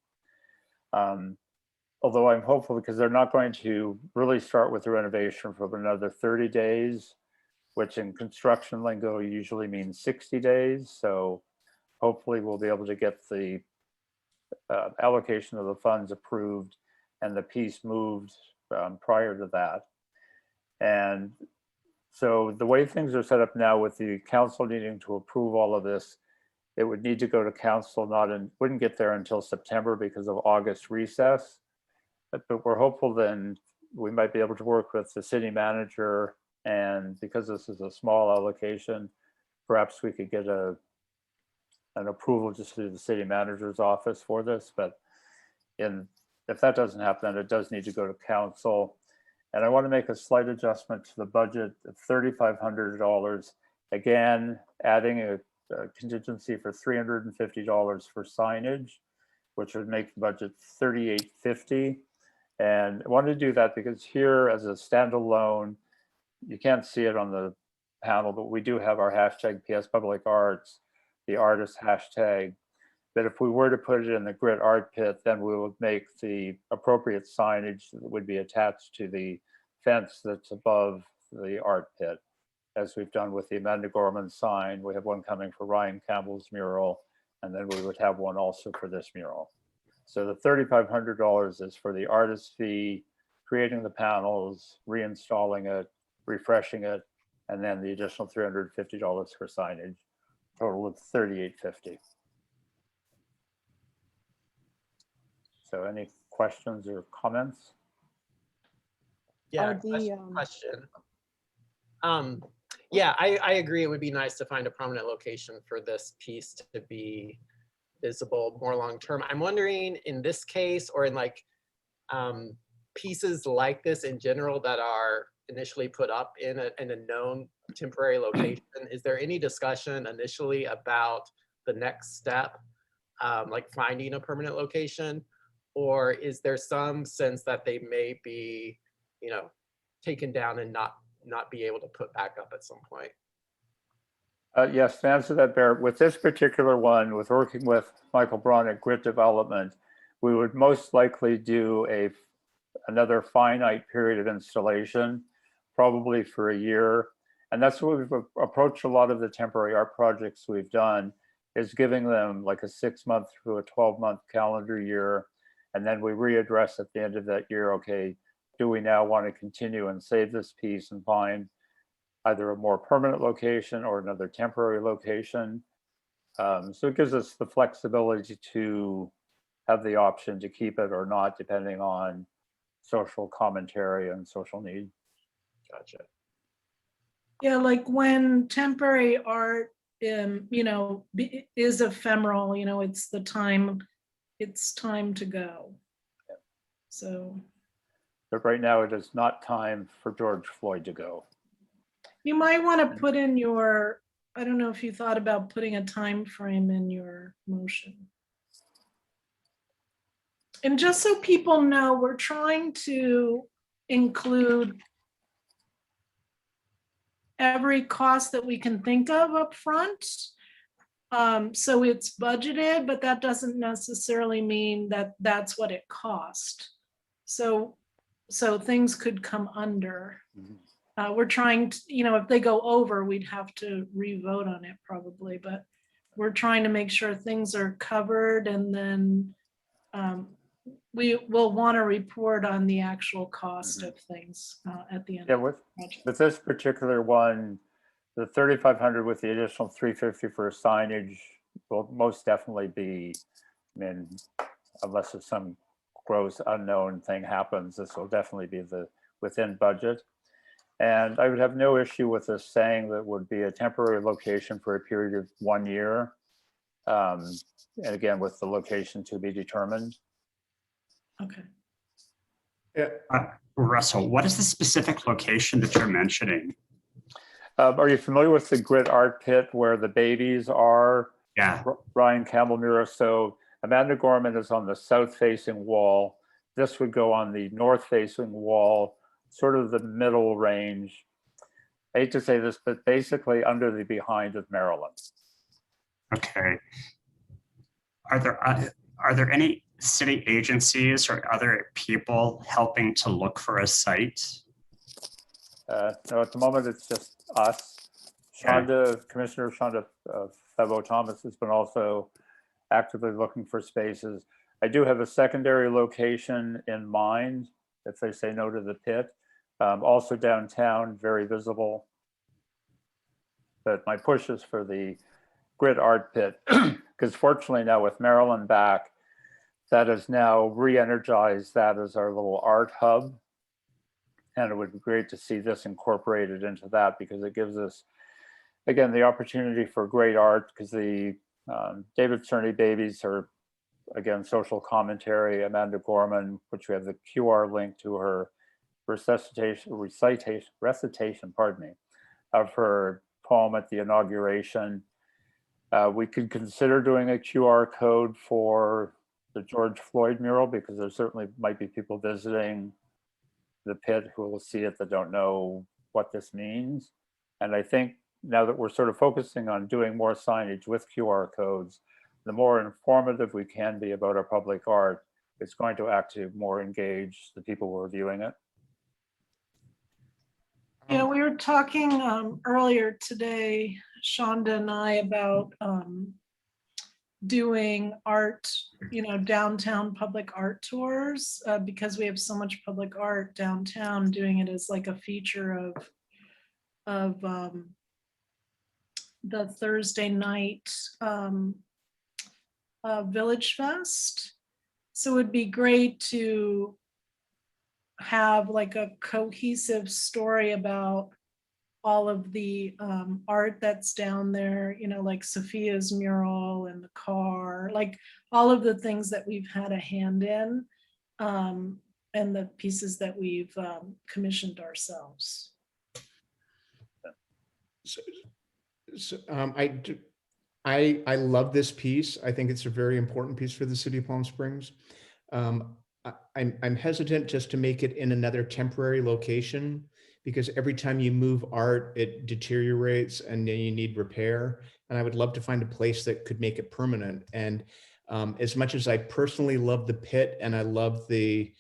Although I'm hopeful, because they're not going to really start with the renovation for another 30 days, which in construction lingo usually means 60 days. So hopefully we'll be able to get the allocation of the funds approved and the piece moved prior to that. And so the way things are set up now, with the council needing to approve all of this, it would need to go to council, wouldn't get there until September because of August recess. But we're hopeful then we might be able to work with the city manager, and because this is a small allocation, perhaps we could get an approval just through the city manager's office for this. But if that doesn't happen, then it does need to go to council. And I want to make a slight adjustment to the budget of $3,500. Again, adding a contingency for $350 for signage, which would make the budget $3,850. And I wanted to do that because here, as a standalone, you can't see it on the panel, but we do have our hashtag PS Public Arts, the artist hashtag. But if we were to put it in the Grit Art Pit, then we would make the appropriate signage that would be attached to the fence that's above the art pit, as we've done with the Amanda Gorman sign. We have one coming for Ryan Campbell's mural, and then we would have one also for this mural. So the $3,500 is for the artist fee, creating the panels, reinstalling it, refreshing it, and then the additional $350 for signage, total of $3,850. So any questions or comments? Yeah, question. Yeah, I agree. It would be nice to find a prominent location for this piece to be visible more long term. I'm wondering, in this case, or in like pieces like this in general that are initially put up in a known temporary location, is there any discussion initially about the next step, like finding a permanent location? Or is there some sense that they may be, taken down and not be able to put back up at some point? Yes, to answer that, Barrett, with this particular one, with working with Michael Braun at Grit Development, we would most likely do another finite period of installation, probably for a year. And that's what we've approached a lot of the temporary art projects we've done, is giving them like a 6-month through a 12-month calendar year. And then we readdress at the end of that year, okay, do we now want to continue and save this piece and find either a more permanent location or another temporary location? So it gives us the flexibility to have the option to keep it or not, depending on social commentary and social need. Gotcha. Yeah, like when temporary art, is ephemeral, it's the time, it's time to go. So. But right now it is not time for George Floyd to go. You might want to put in your, I don't know if you thought about putting a time frame in your motion. And just so people know, we're trying to include every cost that we can think of up front. So it's budgeted, but that doesn't necessarily mean that that's what it cost. So things could come under. Mhm. We're trying to, if they go over, we'd have to re-vote on it probably, but we're trying to make sure things are covered, and then we will want to report on the actual cost of things at the end. Yeah, of the project. with this particular one, the 3,500 with the additional 350 for signage will most definitely be, I mean, unless there's some gross unknown thing happens, this will definitely be within budget. And I would have no issue with this saying that would be a temporary location for a period of 1 year. And again, with the location to be determined. Okay. Russell, what is the specific location that you're mentioning? Are you familiar with the grit art pit where the babies are? Yeah. Ryan Campbell Mural. So Amanda Gorman is on the south facing wall. This would go on the north facing wall, sort of the middle range. I hate to say this, but basically under the behind of Maryland. Okay. Are there any city agencies or other people helping to look for a site? No, at the moment it's just us. Shonda, Commissioner Shonda Favo-Thomas has been also actively looking for spaces. I do have a secondary location in mind if they say no to the pit. Also downtown, very visible. But my push is for the grit art pit, because fortunately now with Maryland back, that is now re-energized that as our little art hub. And it would be great to see this incorporated into that, because it gives us, again, the opportunity for great art, because the David Cerny babies are, again, social commentary. Amanda Gorman, which we have the QR link to her recitation, pardon me, of her poem at the inauguration. We could consider doing a QR code for the George Floyd mural, because there certainly might be people visiting the pit who will see it that don't know what this means. And I think now that we're sort of focusing on doing more signage with QR codes, the more informative we can be about our public art, it's going to actually more engage the people who are viewing it. Yeah, we were talking earlier today, Shonda and I, about doing art, downtown public art tours, because we have so much public art downtown, doing it as like a feature of the Thursday night Village Fest. So it would be great to have like a cohesive story about all of the art that's down there, like Sophia's mural and the car, like all of the things that we've had a hand in, and the pieces that we've commissioned ourselves. So, I love this piece. I think it's a very important piece for the city of Palm Springs. I'm hesitant just to make it in another temporary location, because every time you move art, it deteriorates and then you need repair. And I would love to find a place that could make it permanent. And as much as I personally love the pit and I love the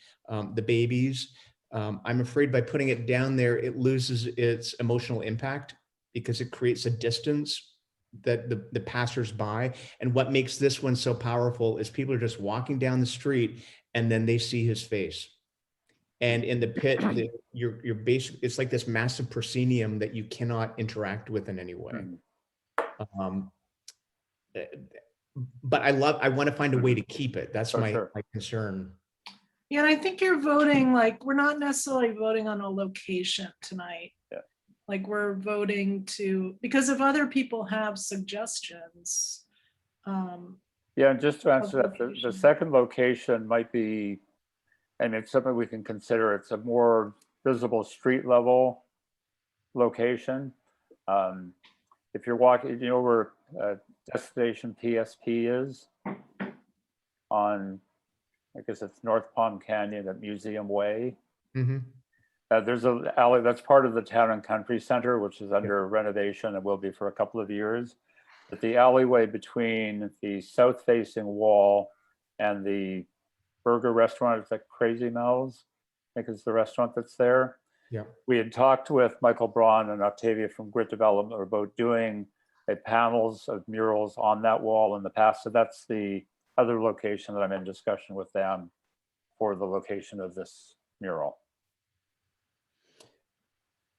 babies, I'm afraid by putting it down there, it loses its emotional impact, because it creates a distance that the passersby. And what makes this one so powerful is people are just walking down the street and then they see his face. And in the pit, you're basically, it's like this massive proscenium that you cannot interact with in any way. But I want to find a way to keep it. That's my concern. Yeah, and I think you're voting, like, we're not necessarily voting on a location tonight. Yeah. Like, we're voting because if other people have suggestions. Yeah, and just to answer that, the second location might be, and it's something we can consider. It's a more visible street level location. If you're walking, where Destination PSP is on, I guess it's North Palm Canyon at Museum Way. Mm-hmm. There's an alley that's part of the Town and Country Center, which is under renovation and will be for a couple of years. But the alleyway between the south facing wall and the burger restaurant. It's like Crazy Mel's, I think is the restaurant that's there. Yeah. We had talked with Michael Braun and Octavia from Grit Development about doing a panels of murals on that wall in the past. So that's the other location that I'm in discussion with them for the location of this mural.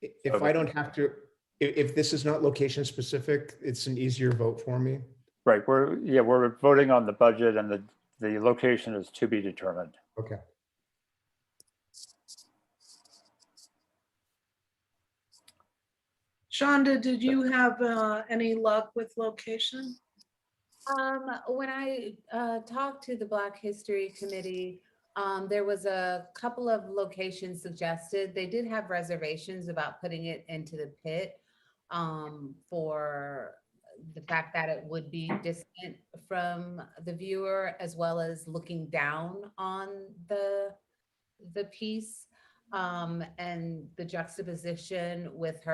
If I don't have to, if this is not location specific, it's an easier vote for me. Right, we're voting on the budget, and the location is to be determined. Okay. Shonda, did you have any luck with location? When I talked to the Black History Committee, there was a couple of locations suggested. They did have reservations about putting it into the pit for the fact that it would be distant from the viewer, as well as looking down on the piece, and the juxtaposition with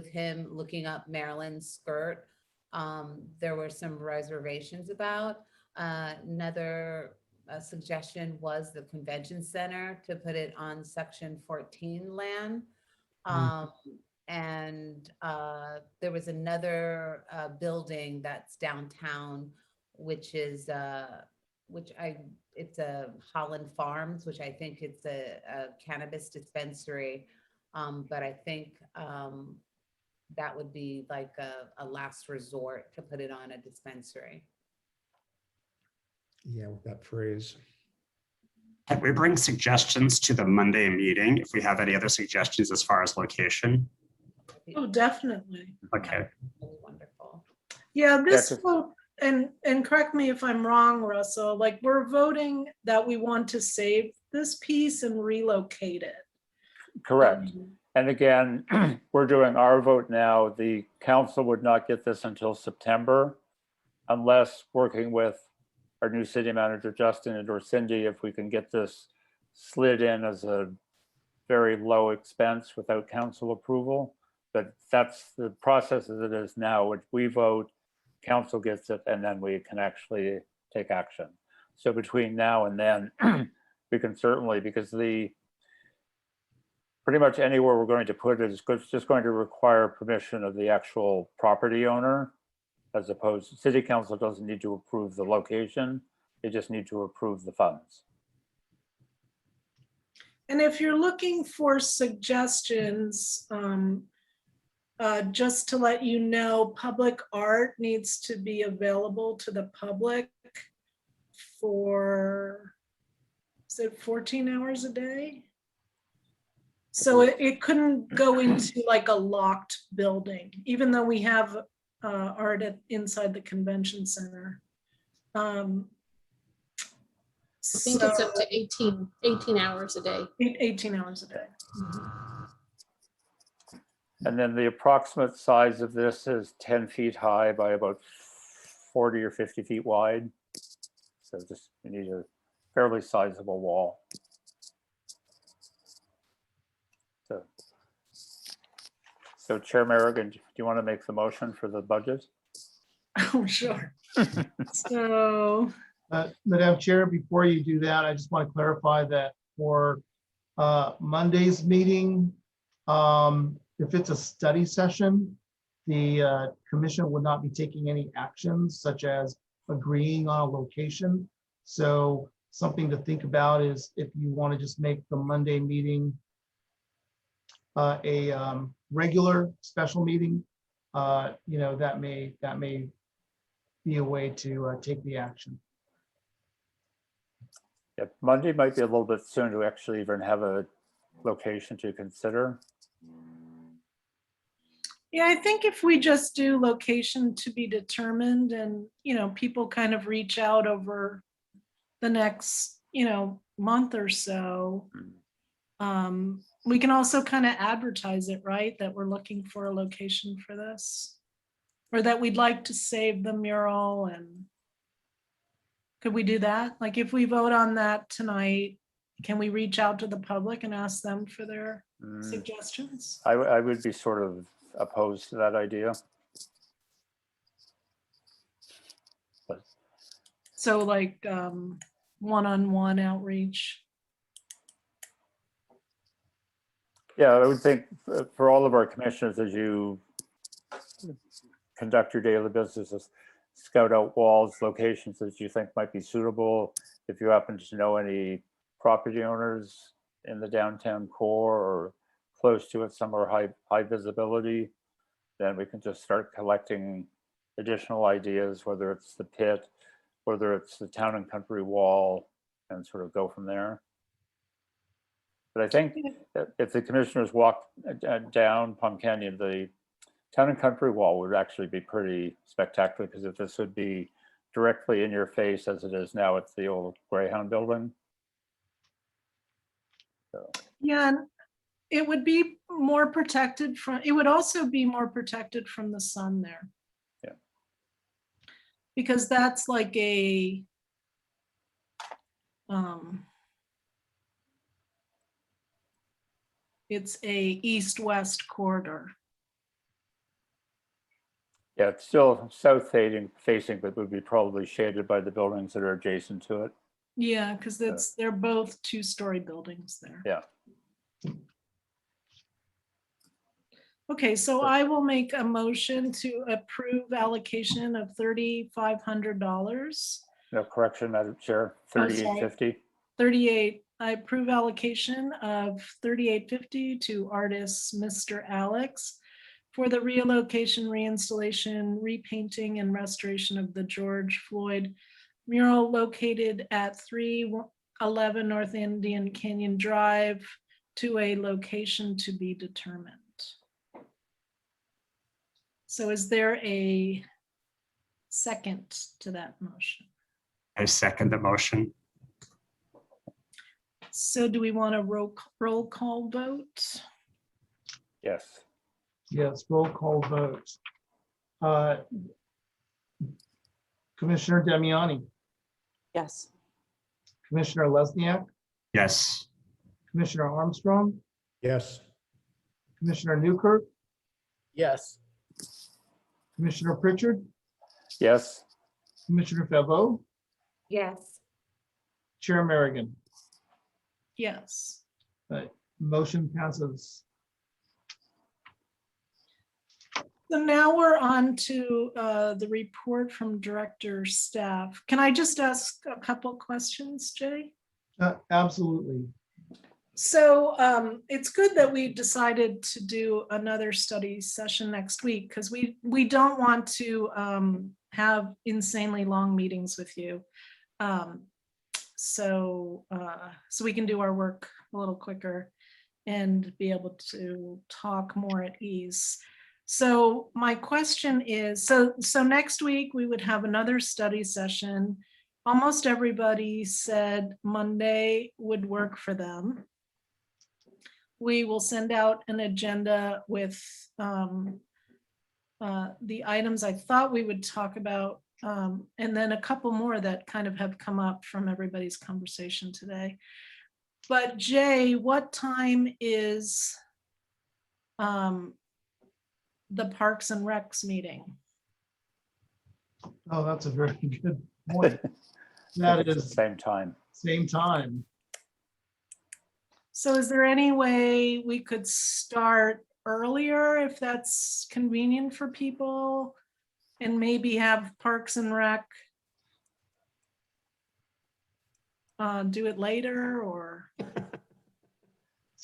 him looking up Marilyn's skirt. There were some reservations about. Another suggestion was the convention center, to put it on section 14 land. And there was another building that's downtown, which is it's a Holland Farms, which I think it's a cannabis dispensary. But I think that would be like a last resort to put it on a dispensary. Yeah, with that phrase. Can we bring suggestions to the Monday meeting if we have any other suggestions as far as location? Oh, definitely. Okay. Really wonderful. Yeah, this Yeah, vote, and correct me if I'm wrong, Russell, like we're voting that we want to save this piece and relocate it. Correct. And again, we're doing our vote now. The council would not get this until September, unless working with our new city manager, Justin, and or Cindy, if we can get this slid in as a very low expense without council approval. But that's the process as it is now, which we vote, council gets it, and then we can actually take action. So between now and then, we can certainly, because pretty much anywhere we're going to put it is just going to require permission of the actual property owner, as opposed to city council doesn't need to approve the location. They just need to approve the funds. And if you're looking for suggestions, just to let you know, public art needs to be available to the public for, is it 14 hours a day? So it couldn't go into like a locked building, even though we have art inside the convention center. I think it's up to 18 hours a day. 18 hours a day. And then the approximate size of this is 10 feet high by about 40 or 50 feet wide. So just, you need a fairly sizable wall. So Chair Merrigan, do you want to make the motion for the budget? Oh, sure. So, Madam Chair, before you do that, I just want to clarify that for Monday's meeting, if it's a study session, the commission would not be taking any actions such as agreeing on a location. So something to think about is if you want to just make the Monday meeting a regular special meeting, that may be a way to take the action. Yeah, Monday might be a little bit soon to actually even have a location to consider. yeah, I think if we just do location to be determined and, people kind of reach out over the next, month or so, we can also kind of advertise it, right? That we're looking for a location for this, or that we'd like to save the mural. And could we do that? Like if we vote on that tonight, can we reach out to the public and ask them for their suggestions? I would be sort of opposed to that idea. So like, one-on-one outreach. Yeah, I would think for all of our commissioners, as you conduct your daily businesses, scout out walls, locations that you think might be suitable. If you happen to know any property owners in the downtown core or close to it, somewhere high visibility, then we can just start collecting additional ideas, whether it's the pit, whether it's the town and country wall, and sort of go from there. But I think if the commissioners walk down Palm Canyon, the town and country wall would actually be pretty spectacular, because if this would be directly in your face as it is now at the old Greyhound building. So. Yeah, and it would be more protected from, it would also be more protected from the sun there. Yeah. Because that's like a, it's a east-west corridor. Yeah, it's still south facing, but would be probably shaded by the buildings that are adjacent to it. Yeah, because they're both two-story buildings there. Yeah. Okay, so I will make a motion to approve allocation of $3,500. No correction, Madam Chair, $3,850. 38, I approve allocation of $3,850 to artist Mr. Alex for the relocation, reinstallation, repainting, and restoration of the George Floyd mural located at 311 North Indian Canyon Drive to a location to be determined. So is there a second to that motion? I second the motion. So do we want a roll call vote? Yes. Yes, roll call vote. Commissioner Demiani, Yes. Commissioner Lesniak, Yes. Commissioner Armstrong, Yes. Commissioner Newkirk, Yes. Commissioner Pritchard, Yes. Commissioner Favreau, Yes. Chair Merrigan. Yes. Motion passes. So now we're on to the report from director staff. Can I just ask a couple questions, Jay? Absolutely. So it's good that we decided to do another study session next week, because we don't want to have insanely long meetings with you. So we can do our work a little quicker and be able to talk more at ease. So my question is, so next week we would have another study session. Almost everybody said Monday would work for them. We will send out an agenda with the items I thought we would talk about, and then a couple more that kind of have come up from everybody's conversation today. But Jay, what time is the Parks and Recs meeting? Oh, that's a very good point. That It's is the same time. same time. So is there any way we could start earlier if that's convenient for people, and maybe have Parks and Rec do it later, or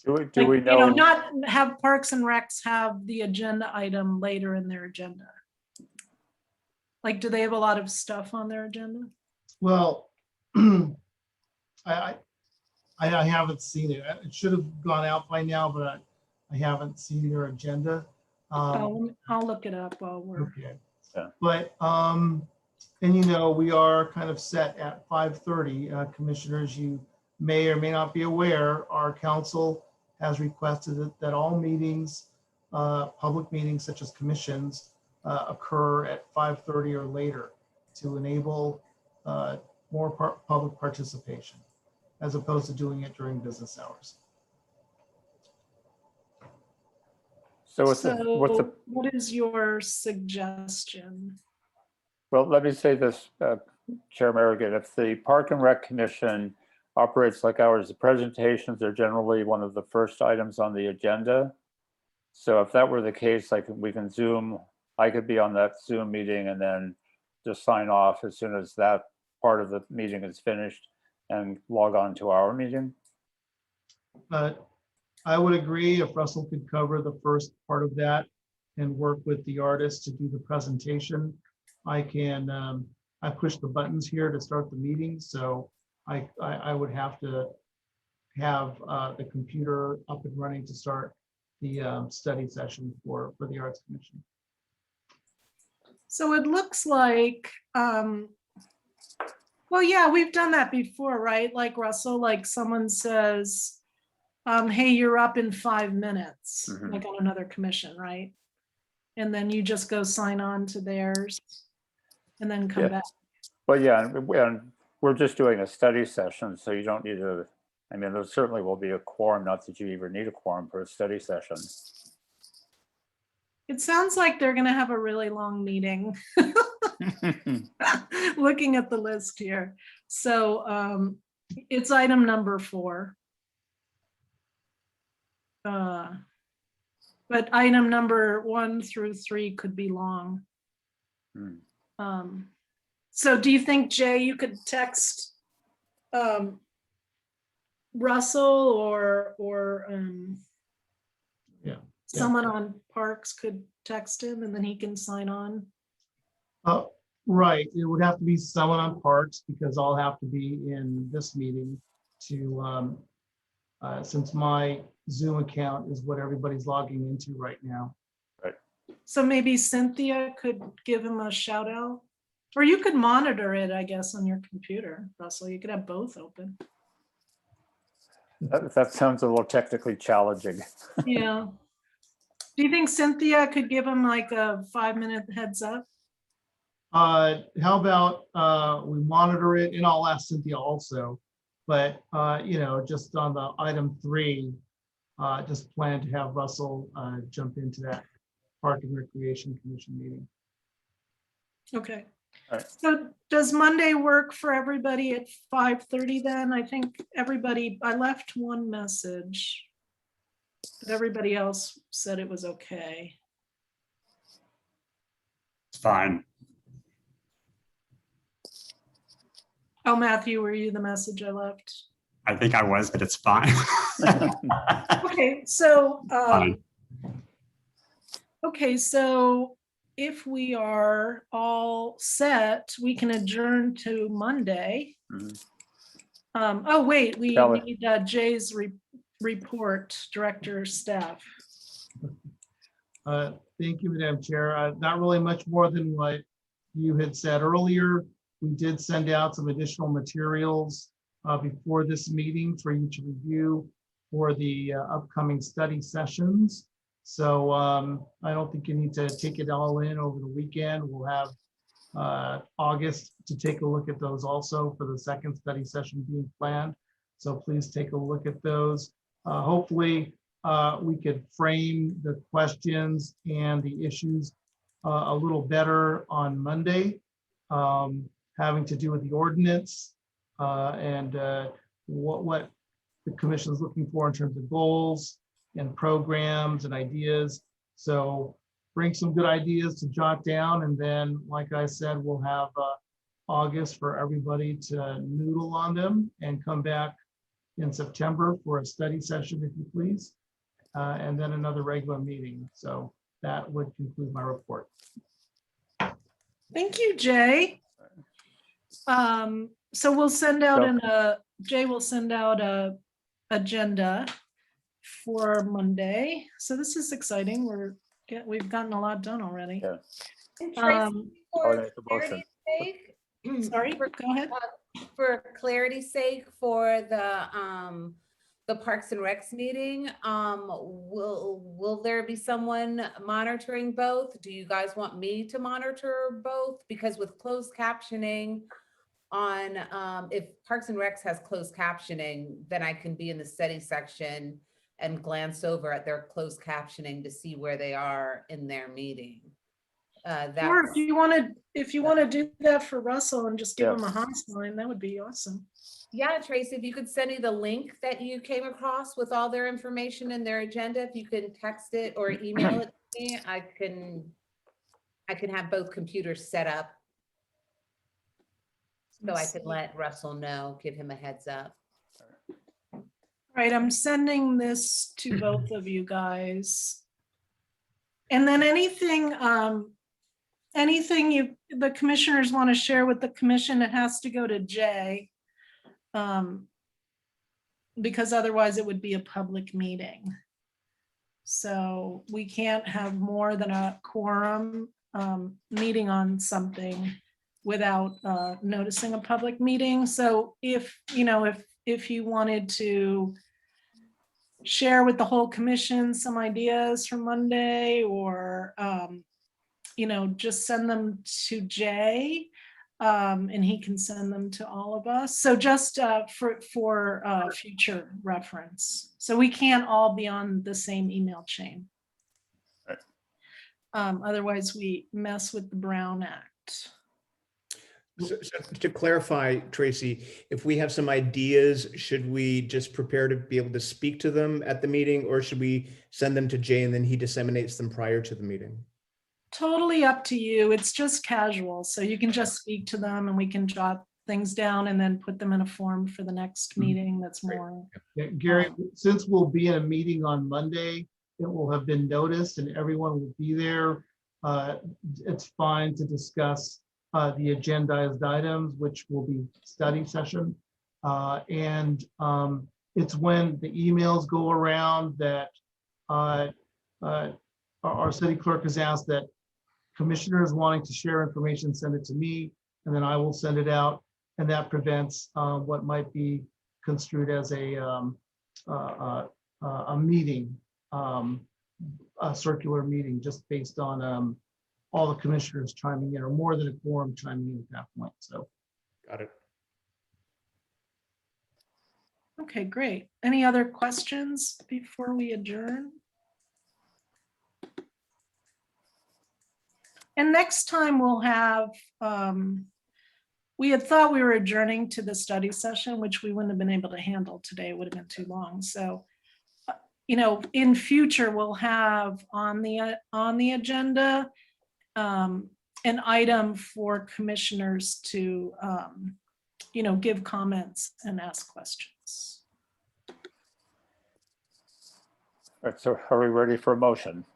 Do we like, you know, know? not have Parks and Recs have the agenda item later in their agenda? Like, do they have a lot of stuff on their agenda? Well, I haven't seen it. It should have gone out by now, but I haven't seen their agenda. I'll look it up while we're. Okay. Yeah. But, and you know, we are kind of set at 5:30. Commissioners, you may or may not be aware, our council has requested that all meetings, public meetings such as commissions, occur at 5:30 or later to enable more public participation, as opposed to doing it during business hours. So What is your suggestion? well, let me say this, Chair Merrigan, if the Park and Rec Commission operates like ours, the presentations are generally one of the first items on the agenda. So if that were the case, we can Zoom, I could be on that Zoom meeting and then just sign off as soon as that part of the meeting is finished and log on to our meeting. I would agree if Russell could cover the first part of that and work with the artist to do the presentation. I can, I push the buttons here to start the meeting, so I would have to have the computer up and running to start the study session for the Arts Commission. So it looks like, well, yeah, we've done that before, right? Like Russell, like someone says, hey, you're up in 5 minutes, like on another commission, right? And then you just go sign on to theirs and then come back. Well, yeah, and we're just doing a study session, so you don't need to, I mean, there certainly will be a quorum, not that you even need a quorum for a study session. It sounds like they're gonna have a really long meeting. Looking at the list here. So it's item number 4. But item number 1 through 3 could be long. So do you think, Jay, you could text Russell or someone on Parks could text him and then he can sign on? Right, it would have to be someone on Parks because I'll have to be in this meeting to, since my Zoom account is what everybody's logging into right now. Right. So maybe Cynthia could give him a shout out, or you could monitor it, I guess, on your computer, Russell. You could have both open. That sounds a little technically challenging. Yeah. Do you think Cynthia could give him like a 5-minute heads up? How about we monitor it, and I'll ask Cynthia also, but you know, just on the item 3, just plan to have Russell jump into that Park and Recreation Commission meeting. Okay. All right. So does Monday work for everybody at 5:30 then? I think everybody, I left one message, but everybody else said it was okay. It's fine. Oh, Matthew, were you the message I left? I think I was, but it's fine. Okay, so Fine. okay, so if we are all set, we can adjourn to Monday. Oh, wait, we Kelly. need Jay's report, Director Staff. Thank you, Madam Chair. Not really much more than what you had said earlier. We did send out some additional materials before this meeting for you to review for the upcoming study sessions. So I don't think you need to take it all in over the weekend. We'll have August to take a look at those also for the second study session being planned. So please take a look at those. Hopefully we could frame the questions and the issues a little better on Monday, having to do with the ordinance and what the commission is looking for in terms of goals and programs and ideas. So bring some good ideas to jot down. And then, like I said, we'll have August for everybody to noodle on them and come back in September for a study session, if you please. And then another regular meeting. So that would conclude my report. Thank you, Jay. So we'll send out Jay will send out a agenda for Monday. So this is exciting. We've gotten a lot done already. Yeah. And Tracy, for make a motion. clarity's sake, Sorry, go ahead. for clarity's sake, for the Parks and Recs meeting, will there be someone monitoring both? Do you guys want me to monitor both? Because with closed captioning on, if Parks and Recs has closed captioning, then I can be in the study section and glance over at their closed captioning to see where they are in their meeting. Or That, if you want to do that for Russell and just give Yeah. him a hotline, that would be awesome. yeah, Tracy, if you could send me the link that you came across with all their information and their agenda, if you could text it or email it to me, I can have both computers set up. So I could let Russell know, give him a heads up. All right, I'm sending this to both of you guys. And then anything the commissioners want to share with the commission, it has to go to Jay. Because otherwise it would be a public meeting. So we can't have more than a quorum meeting on something without noticing a public meeting. So if you wanted to share with the whole commission some ideas for Monday, or just send them to Jay, and he can send them to all of us. So just for future reference. So we can't all be on the same email chain. Right. Otherwise we mess with the Brown Act. So to clarify, Tracy, if we have some ideas, should we just prepare to be able to speak to them at the meeting, or should we send them to Jay and then he disseminates them prior to the meeting? Totally up to you. It's just casual. So you can just speak to them and we can jot things down and then put them in a form for the next meeting. That's more. Yeah, Gary, since we'll be in a meeting on Monday, it will have been noticed and everyone will be there. It's fine to discuss the agendized items, which will be study session. And it's when the emails go around that our city clerk has asked that commissioners wanting to share information, send it to me, and then I will send it out. And that prevents what might be construed as a meeting, a circular meeting, just based on all the commissioners chiming in, or more than a quorum chiming in at that point. So. Got it. Okay, great. Any other questions before we adjourn? And next time we'll have, we had thought we were adjourning to the study session, which we wouldn't have been able to handle today. It would have been too long. So, in future, we'll have on the agenda an item for commissioners to, give comments and ask questions. All right, so are we ready for a motion?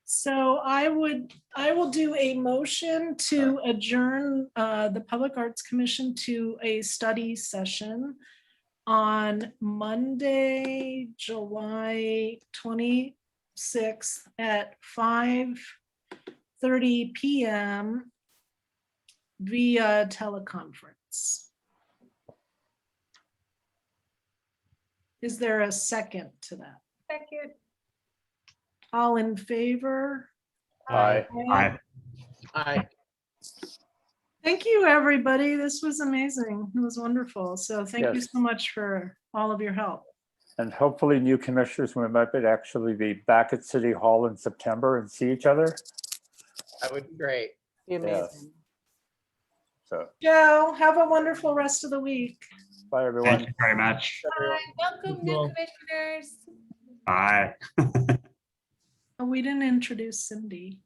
So I will do a motion to adjourn the Public Arts Commission to a study session on Monday, July 26th at 5:30 p.m. via teleconference. Is there a second to that? Second. All in favor? Aye. Aye. Aye. Thank you, everybody. This was amazing. It was wonderful. So thank you Yes. so much for all of your help. And hopefully new commissioners, we might actually be back at City Hall in September and see each other. That would be great. Be amazing. So, Joe, have a wonderful rest of the week. bye, everyone. Thank you very much. Hi, welcome new Well- commissioners. Bye. Oh, we didn't introduce Cindy.